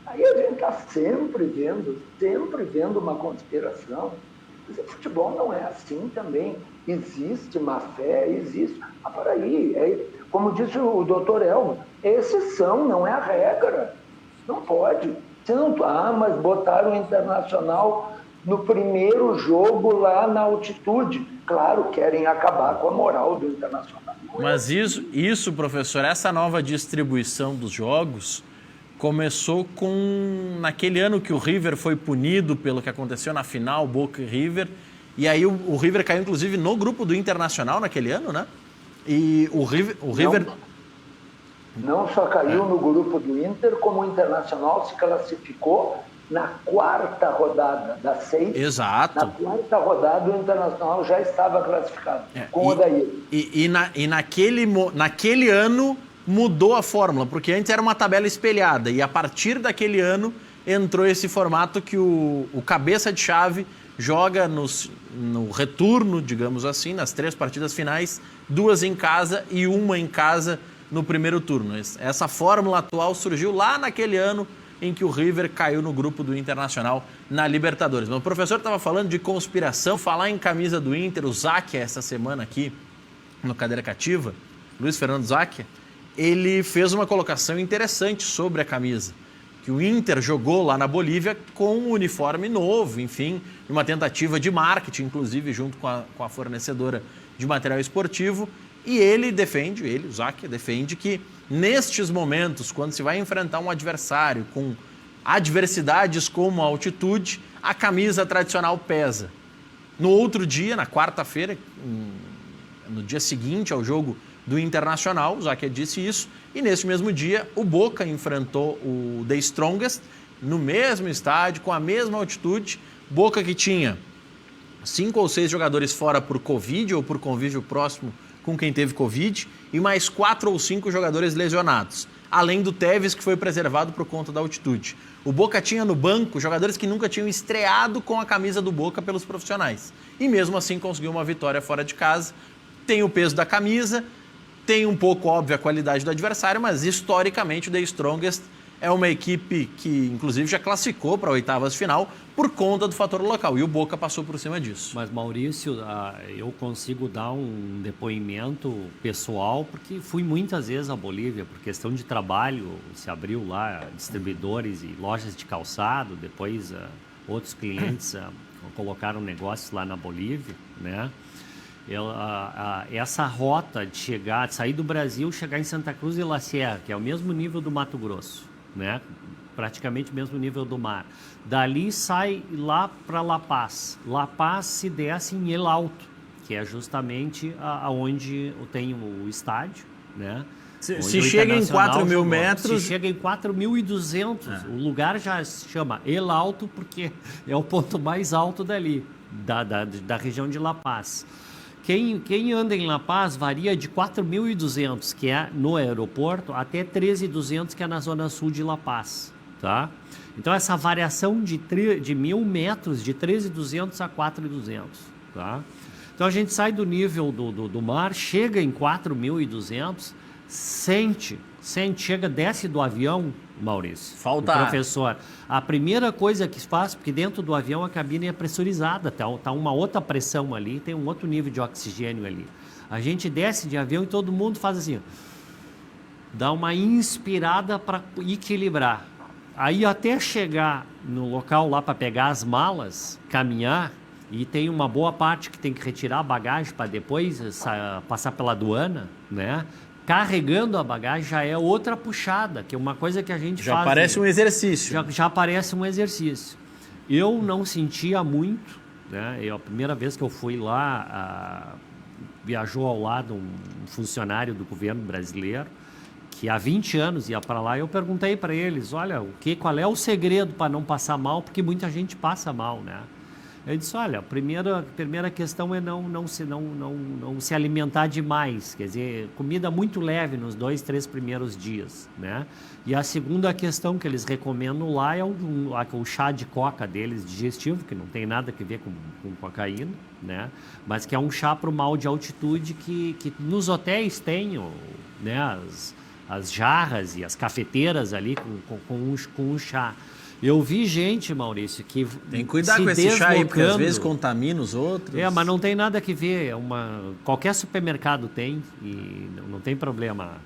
Aí a gente está sempre vendo uma conspiração. Mas o futebol não é assim também. Existe má fé, existe. Ah, peraí, como disse o doutor Elmo, é exceção, não é a regra. Não pode. Se não, mas botaram o Internacional no primeiro jogo lá na altitude. Claro, querem acabar com a moral do Internacional. Mas isso, professor, essa nova distribuição dos jogos começou naquele ano que o River foi punido pelo que aconteceu na final, Boca e River. E aí o River caiu, inclusive, no grupo do Internacional naquele ano, né? E o River... Não só caiu no grupo do Inter, como o Internacional se classificou na 4ª rodada das 6. Exato. Na 4ª rodada, o Internacional já estava classificado com o Odair. E naquele ano mudou a fórmula, porque antes era uma tabela espelhada. E a partir daquele ano entrou esse formato que o cabeça de chave joga no retorno, digamos assim, nas 3 partidas finais, 2 em casa e 1 em casa no primeiro turno. Essa fórmula atual surgiu lá naquele ano em que o River caiu no grupo do Internacional na Libertadores. Mas o professor estava falando de conspiração, falar em camisa do Inter, o Záquia, essa semana aqui no Cadeira Cativa, Luiz Fernando Záquia, ele fez uma colocação interessante sobre a camisa, que o Inter jogou lá na Bolívia com um uniforme novo, enfim, numa tentativa de marketing, inclusive junto com a fornecedora de material esportivo, e o Záquia defende que nestes momentos, quando se vai enfrentar um adversário com adversidades como a altitude, a camisa tradicional pesa. No outro dia, na quarta-feira, no dia seguinte ao jogo do Internacional, o Záquia disse isso, e nesse mesmo dia o Boca enfrentou o The Strongest no mesmo estádio, com a mesma altitude. Boca que tinha 5 ou 6 jogadores fora por Covid ou por convívio próximo com quem teve Covid e mais 4 ou 5 jogadores lesionados, além do Tevez, que foi preservado por conta da altitude. O Boca tinha no banco jogadores que nunca tinham estreado com a camisa do Boca pelos profissionais. E mesmo assim conseguiu uma vitória fora de casa. Tem o peso da camisa, tem um pouco, óbvio, a qualidade do adversário, mas historicamente o The Strongest é uma equipe que, inclusive, já classificou para oitavas de final por conta do fator local. E o Boca passou por cima disso. Mas, Maurício, eu consigo dar um depoimento pessoal, porque fui muitas vezes à Bolívia, por questão de trabalho, se abriu lá distribuidores e lojas de calçado, depois outros clientes colocaram negócios lá na Bolívia, né? Essa rota de sair do Brasil, chegar em Santa Cruz de La Sierra, que é o mesmo nível do Mato Grosso, né? Praticamente o mesmo nível do mar. Dali sai lá para La Paz. La Paz se desce em El Alto, que é justamente aonde tem o estádio, né? Se chega em 4.000 metros... Se chega em 4.200, o lugar já se chama El Alto, porque é o ponto mais alto dali, da região de La Paz. Quem anda em La Paz varia de 4.200, que é no aeroporto, até 13.200, que é na zona sul de La Paz, tá? Então, essa variação de 1.000 metros, de 13.200 a 4.200, tá? Então, a gente sai do nível do mar, chega em 4.200, desce do avião, Maurício, falta o professor. A primeira coisa que faz, porque dentro do avião a cabine é pressurizada, tá uma outra pressão ali, tem um outro nível de oxigênio ali. A gente desce de avião e todo mundo faz assim, dá uma inspirada para equilibrar. Aí até chegar no local lá para pegar as malas, caminhar, e tem uma boa parte que tem que retirar a bagagem para depois passar pela aduana, né? Carregando a bagagem já é outra puxada, que é uma coisa que a gente já faz... Já parece um exercício. Já parece um exercício. Eu não sentia muito, né? A primeira vez que eu fui lá, viajou ao lado um funcionário do governo brasileiro, que há 20 anos ia para lá, e eu perguntei para eles, olha, qual é o segredo para não passar mal, porque muita gente passa mal, né? Eu disse, olha, a primeira questão é não se alimentar demais, quer dizer, comida muito leve nos 2, 3 primeiros dias, né? E a segunda questão que eles recomendam lá é o chá de coca deles, digestivo, que não tem nada a ver com cocaína, né? Mas que é um chá para o mal de altitude que nos hotéis tem, né? As jarras e as cafeteiras ali com o chá. Eu vi gente, Maurício, que tem que cuidar com esse chá aí, porque às vezes contamina os outros. Mas não tem nada que ver. Qualquer supermercado tem e não tem problema.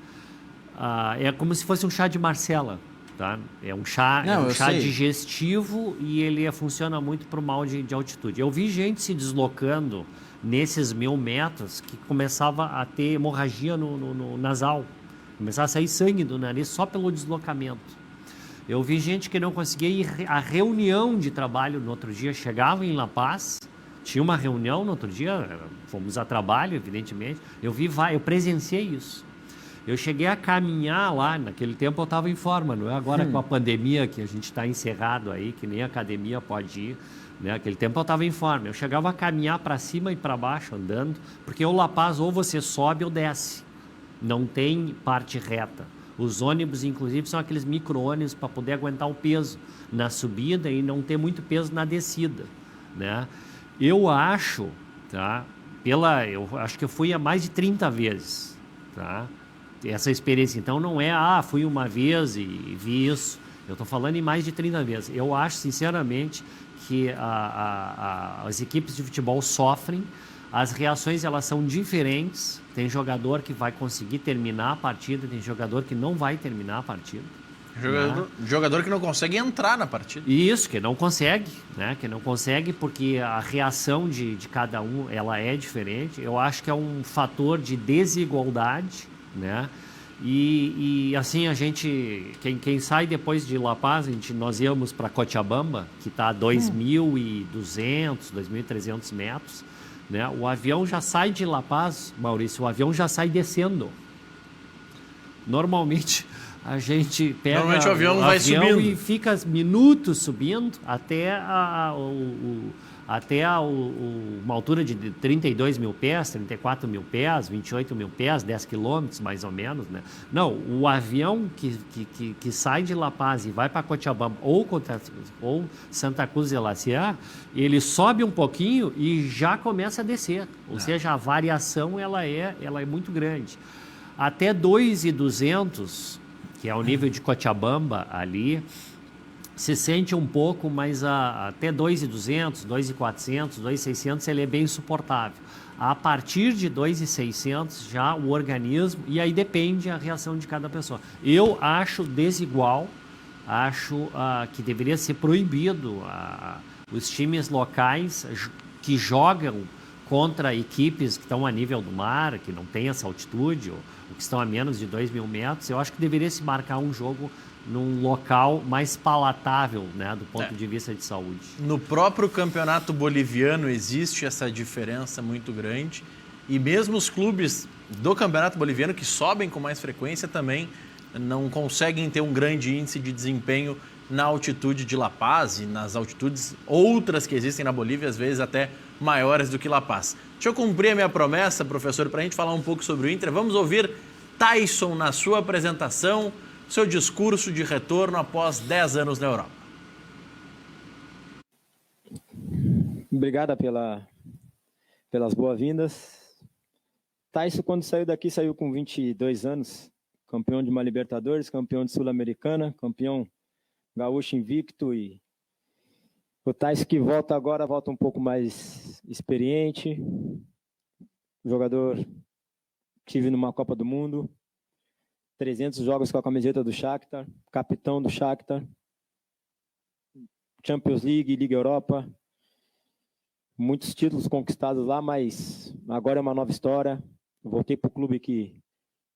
É como se fosse um chá de Marcela, tá? É um chá digestivo e ele funciona muito para o mal de altitude. Eu vi gente se deslocando nesses 1000 metros que começava a ter hemorragia no nasal. Começava a sair sangue do nariz só pelo deslocamento. Eu vi gente que não conseguia ir à reunião de trabalho no outro dia, chegava em La Paz, tinha uma reunião no outro dia, fomos a trabalho, evidentemente, eu presenciei isso. Eu cheguei a caminhar lá, naquele tempo eu estava em forma, não é agora com a pandemia que a gente está encerrado aí, que nem a academia pode ir, né? Naquele tempo eu estava em forma, eu chegava a caminhar para cima e para baixo andando, porque o La Paz ou você sobe ou desce, não tem parte reta. Os ônibus, inclusive, são aqueles micro-ônibus para poder aguentar o peso na subida e não ter muito peso na descida, né? Eu acho, tá? Eu acho que eu fui a mais de 30 vezes, tá? Essa experiência, então, não é, fui uma vez e vi isso. Eu estou falando em mais de 30 vezes. Eu acho, sinceramente, que as equipes de futebol sofrem. As reações, elas são diferentes. Tem jogador que vai conseguir terminar a partida, tem jogador que não vai terminar a partida. Jogador que não consegue entrar na partida. Isso, que não consegue, né? Que não consegue porque a reação de cada um, ela é diferente. Eu acho que é um fator de desigualdade, né? E assim, a gente, quem sai depois de La Paz, nós íamos para Cochabamba, que está a 2.200, 2.300 metros, né? O avião já sai de La Paz, Maurício, o avião já sai descendo. Normalmente a gente pega o avião vai subindo e fica minutos subindo até uma altura de 32 mil pés, 34 mil pés, 28 mil pés, 10 quilômetros mais ou menos, né? Não, o avião que sai de La Paz e vai para Cochabamba ou Santa Cruz de la Sierra, ele sobe um pouquinho e já começa a descer. Ou seja, a variação ela é muito grande. Até 2.200, que é o nível de Cochabamba ali, se sente um pouco, mas até 2.200, 2.400, 2.600 ele é bem suportável. A partir de 2.600 já o organismo, e aí depende a reação de cada pessoa. Eu acho desigual, acho que deveria ser proibido os times locais que jogam contra equipes que estão a nível do mar, que não tem essa altitude, ou que estão a menos de 2.000 metros, eu acho que deveria se marcar um jogo num local mais palatável, né, do ponto de vista de saúde. No próprio campeonato boliviano existe essa diferença muito grande e mesmo os clubes do campeonato boliviano que sobem com mais frequência também não conseguem ter um grande índice de desempenho na altitude de La Paz e nas altitudes outras que existem na Bolívia, às vezes até maiores do que La Paz. Deixa eu cumprir a minha promessa, professor, para a gente falar um pouco sobre o Inter. Vamos ouvir Taison na sua apresentação, seu discurso de retorno após 10 anos na Europa. Obrigada pelas boas-vindas. Taison, quando saiu daqui, saiu com 22 anos, campeão de uma Libertadores, campeão de Sul-Americana, campeão gaúcho invicto, e o Taison que volta agora, volta um pouco mais experiente, jogador tive numa Copa do Mundo, 300 jogos com a camiseta do Shakhtar, capitão do Shakhtar, Champions League, Liga Europa, muitos títulos conquistados lá, mas agora é uma nova história. Voltei para o clube que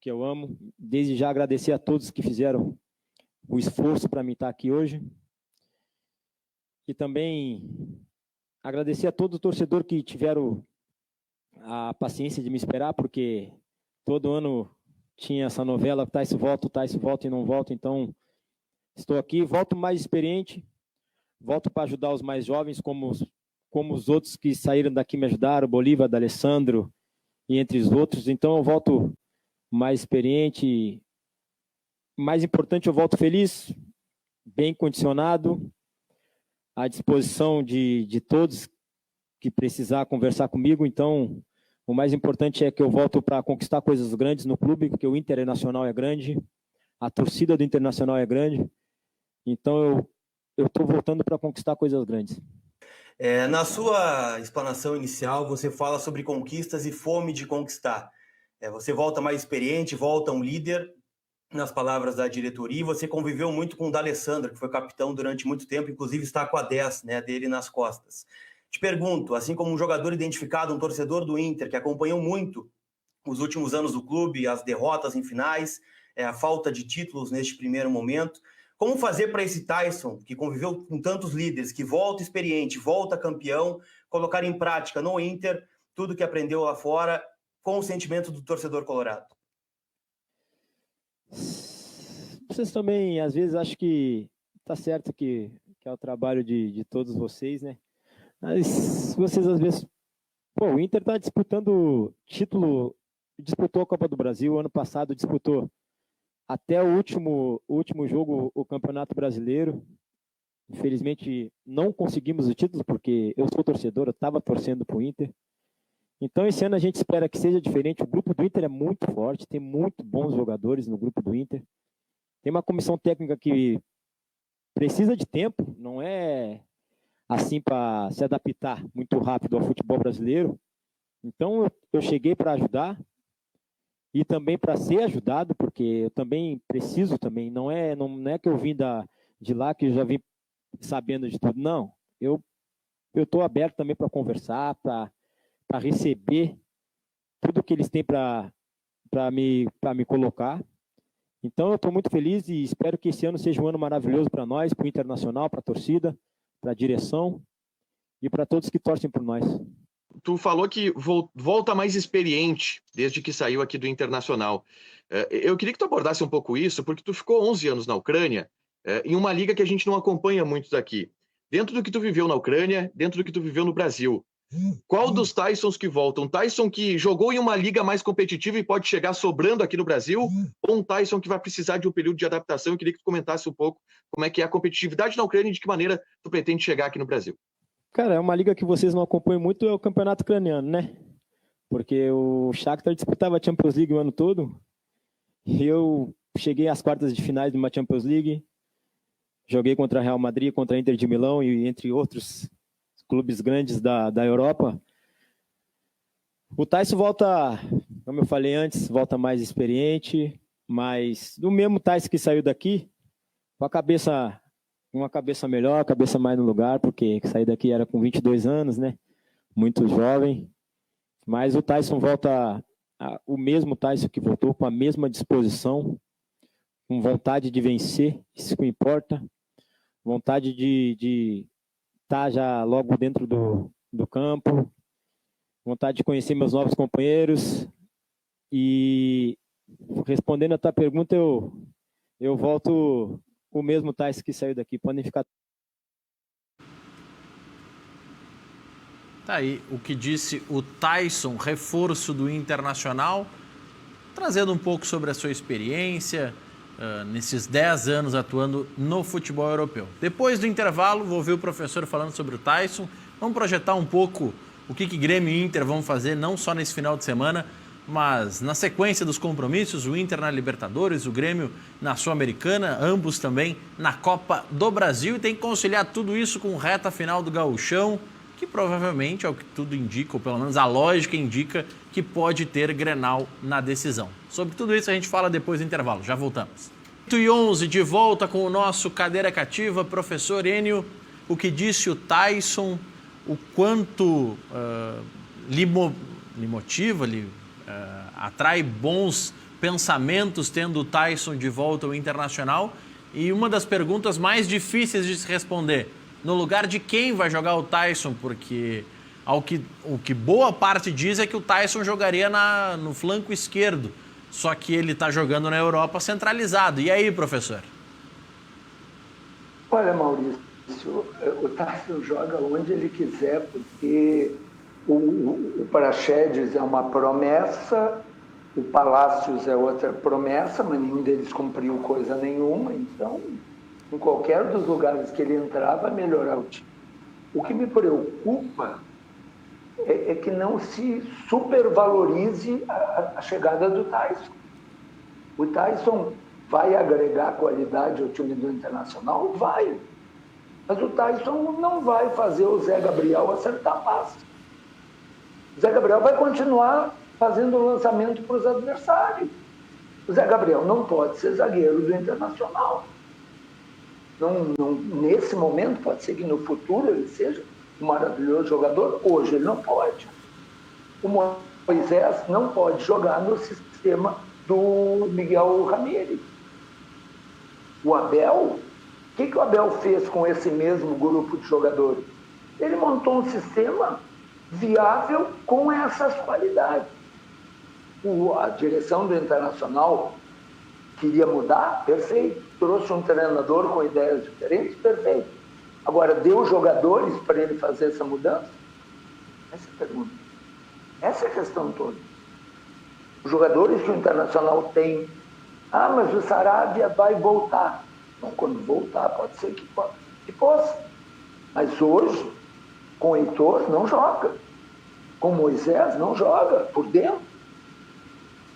eu amo. Desde já agradecer a todos que fizeram o esforço para mim estar aqui hoje. E também agradecer a todo torcedor que tiveram a paciência de me esperar, porque todo ano tinha essa novela, Taison volta e não volta. Então, estou aqui, volto mais experiente, volto para ajudar os mais jovens, como como os outros que saíram daqui me ajudaram, Bolívar, D'Alessandro e entre os outros. Então eu volto mais experiente, mais importante, eu volto feliz, bem condicionado, à disposição de todos que precisar conversar comigo. Então, o mais importante é que eu volto para conquistar coisas grandes no clube, porque o Internacional é grande, a torcida do Internacional é grande. Então, eu estou voltando para conquistar coisas grandes. Na sua explanação inicial, você fala sobre conquistas e fome de conquistar. Você volta mais experiente, volta um líder, nas palavras da diretoria, e você conviveu muito com o D'Alessandro, que foi capitão durante muito tempo, inclusive está com a 10, né, dele nas costas. Te pergunto, assim como um jogador identificado, um torcedor do Inter, que acompanhou muito os últimos anos do clube, as derrotas em finais, a falta de títulos neste primeiro momento, como fazer para esse Taison, que conviveu com tantos líderes, que volta experiente, volta campeão, colocar em prática no Inter tudo que aprendeu lá fora, com o sentimento do torcedor colorado? Vocês também, às vezes, acham que tá certo que é o trabalho de todos vocês, né? Mas vocês, às vezes... Pô, o Inter tá disputando título, disputou a Copa do Brasil, ano passado disputou até o último jogo, o Campeonato Brasileiro. Infelizmente, não conseguimos o título, porque eu sou torcedor, eu estava torcendo pro Inter. Então, esse ano a gente espera que seja diferente. O grupo do Inter é muito forte, tem muito bons jogadores no grupo do Inter. Tem uma comissão técnica que precisa de tempo, não é assim para se adaptar muito rápido ao futebol brasileiro. Então, eu cheguei para ajudar e também para ser ajudado, porque eu também preciso também. Não é que eu vim de lá, que eu já vim sabendo de tudo. Não, eu estou aberto também para conversar, para receber tudo que eles têm para me colocar. Então, eu estou muito feliz e espero que esse ano seja um ano maravilhoso para nós, para o Internacional, para a torcida, para a direção e para todos que torcem por nós. Tu falou que volta mais experiente desde que saiu aqui do Internacional. Eu queria que tu abordasse um pouco isso, porque tu ficou 11 anos na Ucrânia, em uma liga que a gente não acompanha muito daqui. Dentro do que tu viveu na Ucrânia, dentro do que tu viveu no Brasil, qual dos Taisons que voltam? Um Taison que jogou em uma liga mais competitiva e pode chegar sobrando aqui no Brasil? Ou um Taison que vai precisar de um período de adaptação? Eu queria que tu comentasse um pouco como é que é a competitividade na Ucrânia e de que maneira tu pretende chegar aqui no Brasil. Cara, é uma liga que vocês não acompanham muito, é o campeonato ucraniano, né? Porque o Shakhtar disputava a Champions League o ano todo. Eu cheguei às quartas de finais de uma Champions League. Joguei contra Real Madrid, contra a Inter de Milão e entre outros clubes grandes da Europa. O Taison volta, como eu falei antes, volta mais experiente, mas do mesmo Taison que saiu daqui, com uma cabeça melhor, cabeça mais no lugar, porque sair daqui era com 22 anos, né? Muito jovem. Mas o Taison volta, o mesmo Taison que voltou, com a mesma disposição, com vontade de vencer, isso que importa. Vontade de estar já logo dentro do campo, vontade de conhecer meus novos companheiros. E respondendo a tua pergunta, eu volto o mesmo Taison que saiu daqui. Podem ficar. Tá aí o que disse o Taison, reforço do Internacional, trazendo um pouco sobre a sua experiência nesses 10 anos atuando no futebol europeu. Depois do intervalo, vou ouvir o professor falando sobre o Taison. Vamos projetar um pouco o que Grêmio e Inter vão fazer, não só nesse final de semana, mas na sequência dos compromissos, o Inter na Libertadores, o Grêmio na Sul-Americana, ambos também na Copa do Brasil, e tem que conciliar tudo isso com reta final do Gauchão, que provavelmente, é o que tudo indica, ou pelo menos a lógica indica, que pode ter Grenal na decisão. Sobre tudo isso a gente fala depois do intervalo, já voltamos. 8h11, de volta com o nosso Cadeira Cativa, professor Enio, o que disse o Taison, o quanto lhe motiva, atrai bons pensamentos tendo o Taison de volta ao Internacional. E uma das perguntas mais difíceis de se responder, no lugar de quem vai jogar o Taison, porque o que boa parte diz é que o Taison jogaria no flanco esquerdo, só que ele está jogando na Europa centralizado. E aí, professor? Olha, Maurício, o Tyson joga onde ele quiser, porque o Praxedes é uma promessa, o Palácios é outra promessa, mas nenhum deles cumpriu coisa nenhuma. Então, em qualquer dos lugares que ele entrar, vai melhorar o time. O que me preocupa é que não se supervalorize a chegada do Tyson. O Tyson vai agregar qualidade ao time do Internacional? Vai. Mas o Tyson não vai fazer o Zé Gabriel acertar passe. O Zé Gabriel vai continuar fazendo o lançamento para os adversários. O Zé Gabriel não pode ser zagueiro do Internacional. Não, nesse momento, pode ser que no futuro ele seja um maravilhoso jogador. Hoje ele não pode. O Moisés não pode jogar no sistema do Miguel Ramírez. O Abel, o que o Abel fez com esse mesmo grupo de jogadores? Ele montou um sistema viável com essas qualidades. A direção do Internacional queria mudar? Perfeito. Trouxe um treinador com ideias diferentes? Perfeito. Agora, deu jogadores para ele fazer essa mudança? Essa é a pergunta. Essa é a questão toda. Os jogadores que o Internacional tem, mas o Sarabia vai voltar. Então, quando voltar, pode ser que possa. Mas hoje, com o Heitor, não joga. Com o Moisés, não joga por dentro.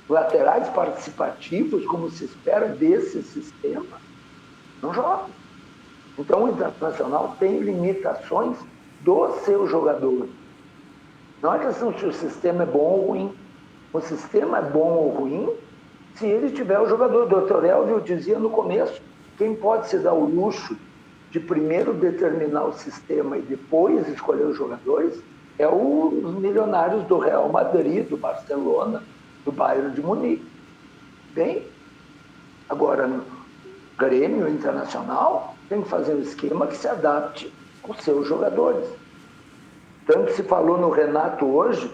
Laterais participativos, como se espera desse sistema, não joga. Então, o Internacional tem limitações do seu jogador. Não é questão se o sistema é bom ou ruim. O sistema é bom ou ruim se ele tiver o jogador. O Dr. Elvio dizia no começo, quem pode se dar o luxo de primeiro determinar o sistema e depois escolher os jogadores é os milionários do Real Madrid, do Barcelona, do Bayern de Munique. Bem, agora no Grêmio Internacional tem que fazer um esquema que se adapte aos seus jogadores. Tanto se falou no Renato hoje.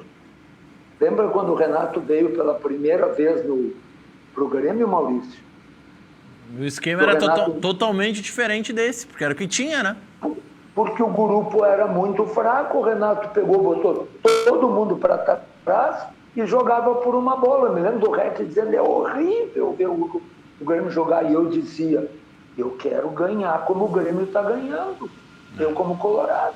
Lembra quando o Renato veio pela primeira vez para o Grêmio, Maurício? O esquema era totalmente diferente desse, porque era o que tinha, né? Porque o grupo era muito fraco, o Renato pegou, botou todo mundo para trás e jogava por uma bola. Eu me lembro do Rec dizendo, é horrível ver o Grêmio jogar. E eu dizia, eu quero ganhar como o Grêmio está ganhando. Eu como Colorado.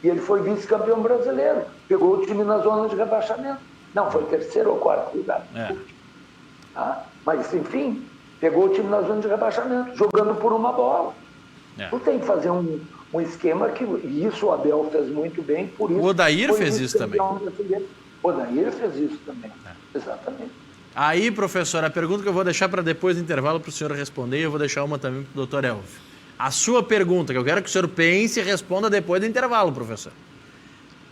E ele foi vice-campeão brasileiro. Pegou o time na zona de rebaixamento. Não, foi terceiro ou quarto lugar. Mas, enfim, pegou o time na zona de rebaixamento, jogando por uma bola. Tu tem que fazer um esquema que... E isso o Abel fez muito bem, por isso... O Odair fez isso também. O Odair fez isso também, exatamente. Aí, professor, a pergunta que eu vou deixar para depois do intervalo para o senhor responder, eu vou deixar uma também para o doutor Elvio. A sua pergunta, que eu quero que o senhor pense e responda depois do intervalo, professor.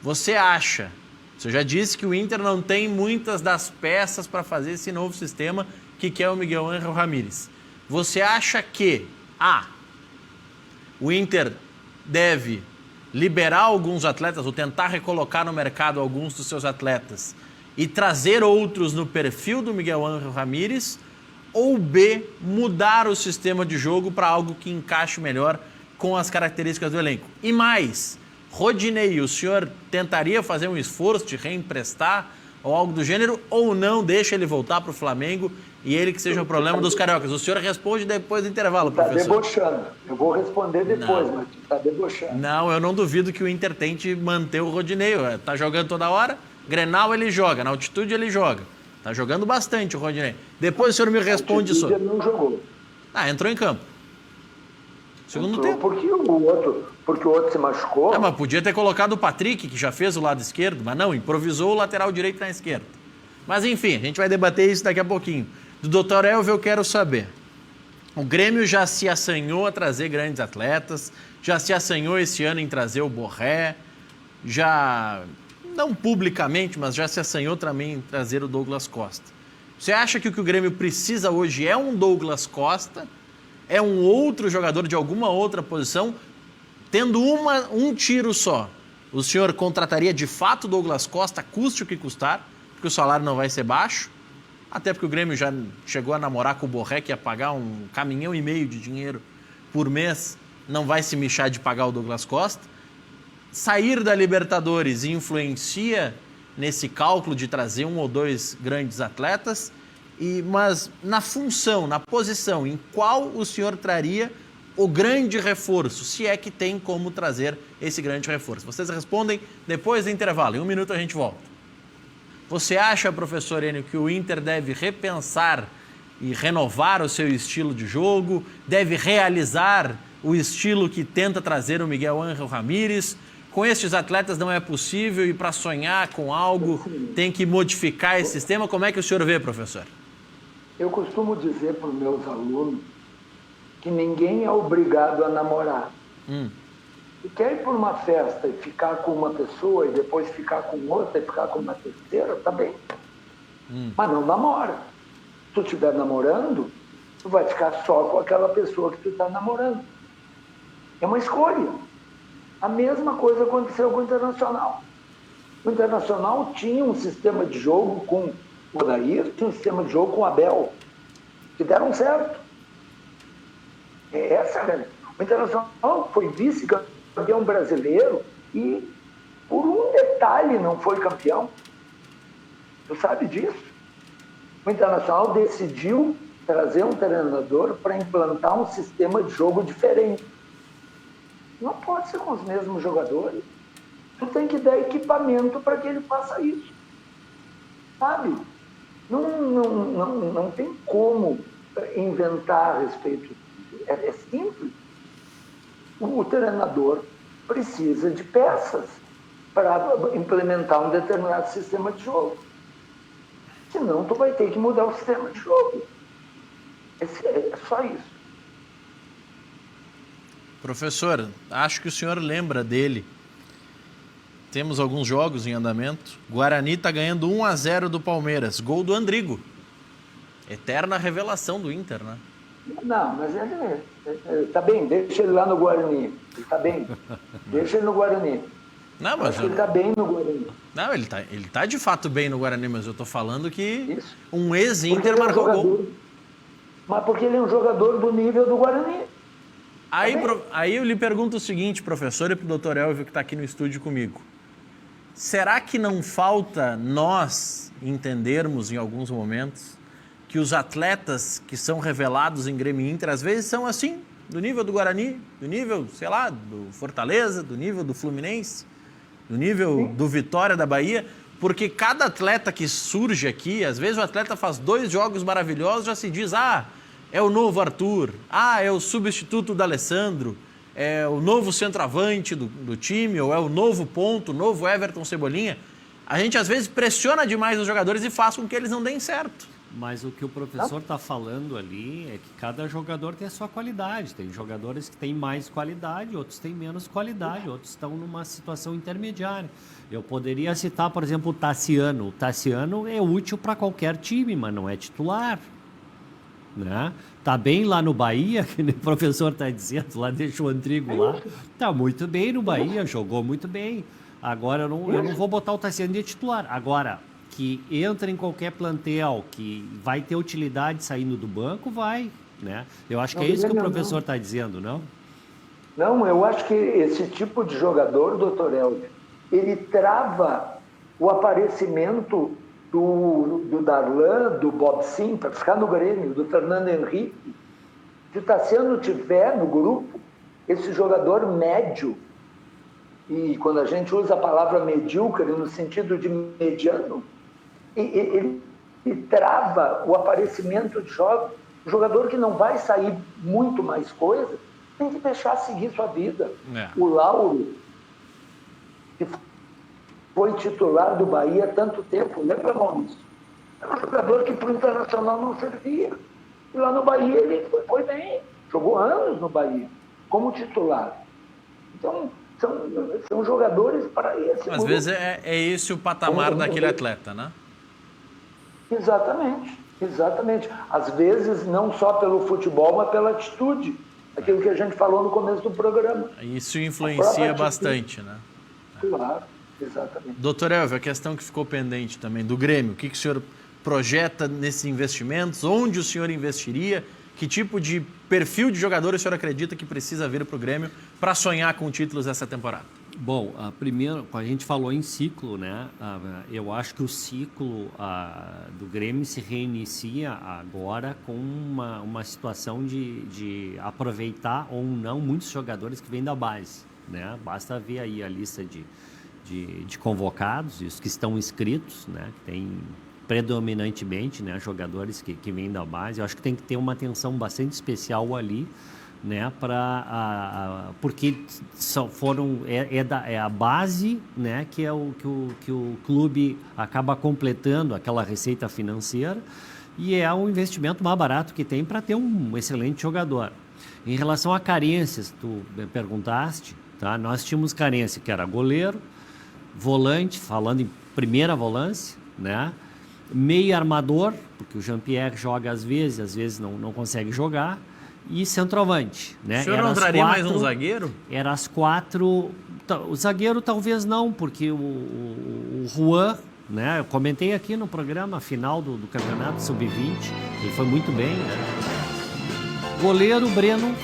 Você acha, você já disse que o Inter não tem muitas das peças para fazer esse novo sistema que quer o Miguel Ángel Ramírez. Você acha que, o Inter deve liberar alguns atletas ou tentar recolocar no mercado alguns dos seus atletas e trazer outros no perfil do Miguel Ángel Ramírez, ou B, mudar o sistema de jogo para algo que encaixe melhor com as características do elenco? E mais, Rodinei, o senhor tentaria fazer um esforço de reemprestar ou algo do gênero, ou não deixa ele voltar para o Flamengo e ele que seja o problema dos cariocas? O senhor responde depois do intervalo, professor. Está debochando. Eu vou responder depois, mas está debochando. Não, eu não duvido que o Inter tente manter o Rodinei. Está jogando toda hora, Grenal ele joga, na altitude ele joga. Está jogando bastante o Rodinei. Depois o senhor me responde isso. Ele não jogou. Entrou em campo. Segundo tempo. Porque o outro se machucou. Mas podia ter colocado o Patrick, que já fez o lado esquerdo, mas não, improvisou o lateral direito na esquerda. Mas enfim, a gente vai debater isso daqui a pouquinho. Do Dr. Elvio eu quero saber. O Grêmio já se assanhou a trazer grandes atletas, já se assanhou esse ano em trazer o Borré, já, não publicamente, mas já se assanhou também em trazer o Douglas Costa. Você acha que o que o Grêmio precisa hoje é um Douglas Costa? É um outro jogador de alguma outra posição? Tendo um tiro só, o senhor contrataria de fato o Douglas Costa, custe o que custar, porque o salário não vai ser baixo? Até porque o Grêmio já chegou a namorar com o Borré, que ia pagar um caminhão e meio de dinheiro por mês não vai se mexer de pagar o Douglas Costa. Sair da Libertadores influencia nesse cálculo de trazer um ou dois grandes atletas, mas na função, na posição, em qual o senhor traria o grande reforço, se é que tem como trazer esse grande reforço? Vocês respondem depois do intervalo. Em 1 minuto a gente volta. Você acha, professor Enio, que o Inter deve repensar e renovar o seu estilo de jogo, deve realizar o estilo que tenta trazer o Miguel Ángel Ramírez? Com estes atletas não é possível e para sonhar com algo tem que modificar esse sistema? Como é que o senhor vê, professor? Eu costumo dizer para os meus alunos que ninguém é obrigado a namorar. Se quer ir para uma festa e ficar com uma pessoa e depois ficar com outra e ficar com uma terceira, tá bem. Mas não namora. Se tu estiver namorando, tu vai ficar só com aquela pessoa que tu está namorando. É uma escolha. A mesma coisa aconteceu com o Internacional. O Internacional tinha um sistema de jogo com o Odair, tinha um sistema de jogo com o Abel, que deram certo. Essa é a realidade. O Internacional foi vice-campeão brasileiro e, por um detalhe, não foi campeão. Tu sabe disso? O Internacional decidiu trazer um treinador para implantar um sistema de jogo diferente. Não pode ser com os mesmos jogadores. Tu tem que dar equipamento para que ele faça isso. Sabe? Não tem como inventar a respeito disso. É simples. O treinador precisa de peças para implementar um determinado sistema de jogo. Senão, tu vai ter que mudar o sistema de jogo. É só isso. Professor, acho que o senhor lembra dele. Temos alguns jogos em andamento. Guarani está ganhando 1-0 do Palmeiras. Gol do Andrigo. Eterna revelação do Inter, né? Não, mas ele tá bem, deixa ele lá no Guarani. Ele tá bem. Deixa ele no Guarani. Não, mas ele tá bem no Guarani. Não, ele tá de fato bem no Guarani, mas eu tô falando que isso. Um ex-Inter marcou gol. Mas porque ele é um jogador do nível do Guarani. Aí eu lhe pergunto o seguinte, professor, e pro Dr. Elvio que está aqui no estúdio comigo. Será que não falta nós entendermos em alguns momentos que os atletas que são revelados em Grêmio Inter às vezes são assim, do nível do Guarani, do nível, sei lá, do Fortaleza, do nível do Fluminense, do nível do Vitória da Bahia? Porque cada atleta que surge aqui, às vezes o atleta faz 2 jogos maravilhosos, já se diz, é o novo Arthur, é o substituto do Alessandro, é o novo centroavante do time, ou é o novo ponto, o novo Everton Cebolinha. A gente às vezes pressiona demais os jogadores e faz com que eles não deem certo. Mas o que o professor está falando ali é que cada jogador tem a sua qualidade. Tem jogadores que têm mais qualidade, outros têm menos qualidade, outros estão numa situação intermediária. Eu poderia citar, por exemplo, o Tassiano. O Tassiano é útil para qualquer time, mas não é titular. Né? Tá bem lá no Bahia, que o professor está dizendo, lá deixa o Andrigo lá. Tá muito bem no Bahia, jogou muito bem. Agora eu não vou botar o Tassiano de titular. Agora, que entra em qualquer plantel, que vai ter utilidade saindo do banco, vai. Né? Eu acho que é isso que o professor está dizendo, não? Não, eu acho que esse tipo de jogador, doutor Elvio, ele trava o aparecimento do Darlan, do Bob Sim, para ficar no Grêmio, do Fernando Henrique. Se o Tassiano tiver no grupo, esse jogador médio, e quando a gente usa a palavra medíocre no sentido de mediano, ele trava o aparecimento de jogos. O jogador que não vai sair muito mais coisa, tem que deixar seguir sua vida. O Lauro, que foi titular do Bahia há tanto tempo, lembra, Maurício? Era um jogador que para o Internacional não servia. E lá no Bahia ele foi bem, jogou anos no Bahia, como titular. Então, são jogadores para esse Às vezes é esse o patamar daquele atleta, né? Exatamente. Às vezes, não só pelo futebol, mas pela atitude. Aquilo que a gente falou no começo do programa. Isso influencia bastante, né? Claro. Exatamente. Doutor Elvio, a questão que ficou pendente também do Grêmio, o que o senhor projeta nesses investimentos, onde o senhor investiria Que tipo de perfil de jogador o senhor acredita que precisa vir para o Grêmio para sonhar com títulos essa temporada? Bom, primeiro, quando a gente falou em ciclo, né? Eu acho que o ciclo do Grêmio se reinicia agora com uma situação de aproveitar ou não muitos jogadores que vêm da base, né? Basta ver aí a lista de convocados, os que estão inscritos, né? Que tem predominantemente, né, jogadores que vêm da base. Eu acho que tem que ter uma atenção bastante especial ali, né, porque é a base, né, que é o que o clube acaba completando aquela receita financeira, e é um investimento mais barato que tem para ter um excelente jogador. Em relação a carências, tu me perguntaste, tá? Nós tínhamos carência que era goleiro, volante, falando em primeira volância, né? Meio armador, porque o Jean-Pierre joga às vezes não consegue jogar, e centroavante, né? O senhor não traria mais um zagueiro? Era as 4... O zagueiro talvez não, porque o Juan, né? Eu comentei aqui no programa final do Campeonato Sub-20, ele foi muito bem, né? Goleiro, Breno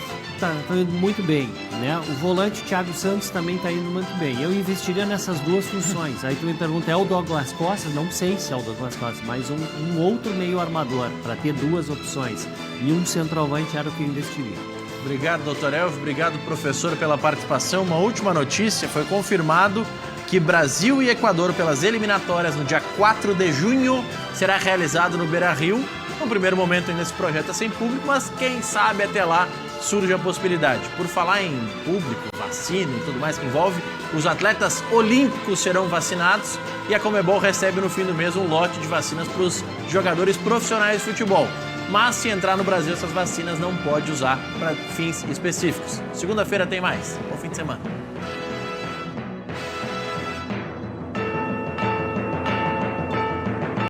tá indo muito bem, né? O volante, Thiago Santos, também está indo muito bem. Eu investiria nessas duas funções. Aí tu me pergunta, é o Douglas Costa? Não sei se é o Douglas Costa, mas um outro meio armador, para ter duas opções. E um centroavante era o que eu investiria. Obrigado, doutor Elvio. Obrigado, professor, pela participação. Uma última notícia, foi confirmado que Brasil e Equador, pelas eliminatórias, no dia 4 de junho, será realizado no Beira-Rio. No primeiro momento ainda esse projeto é sem público, mas quem sabe até lá surge a possibilidade. Por falar em público, vacina e tudo mais que envolve, os atletas olímpicos serão vacinados e a Conmebol recebe no fim do mês um lote de vacinas para os jogadores profissionais de futebol. Mas se entrar no Brasil, essas vacinas não pode usar para fins específicos. Segunda-feira tem mais. Bom fim de semana.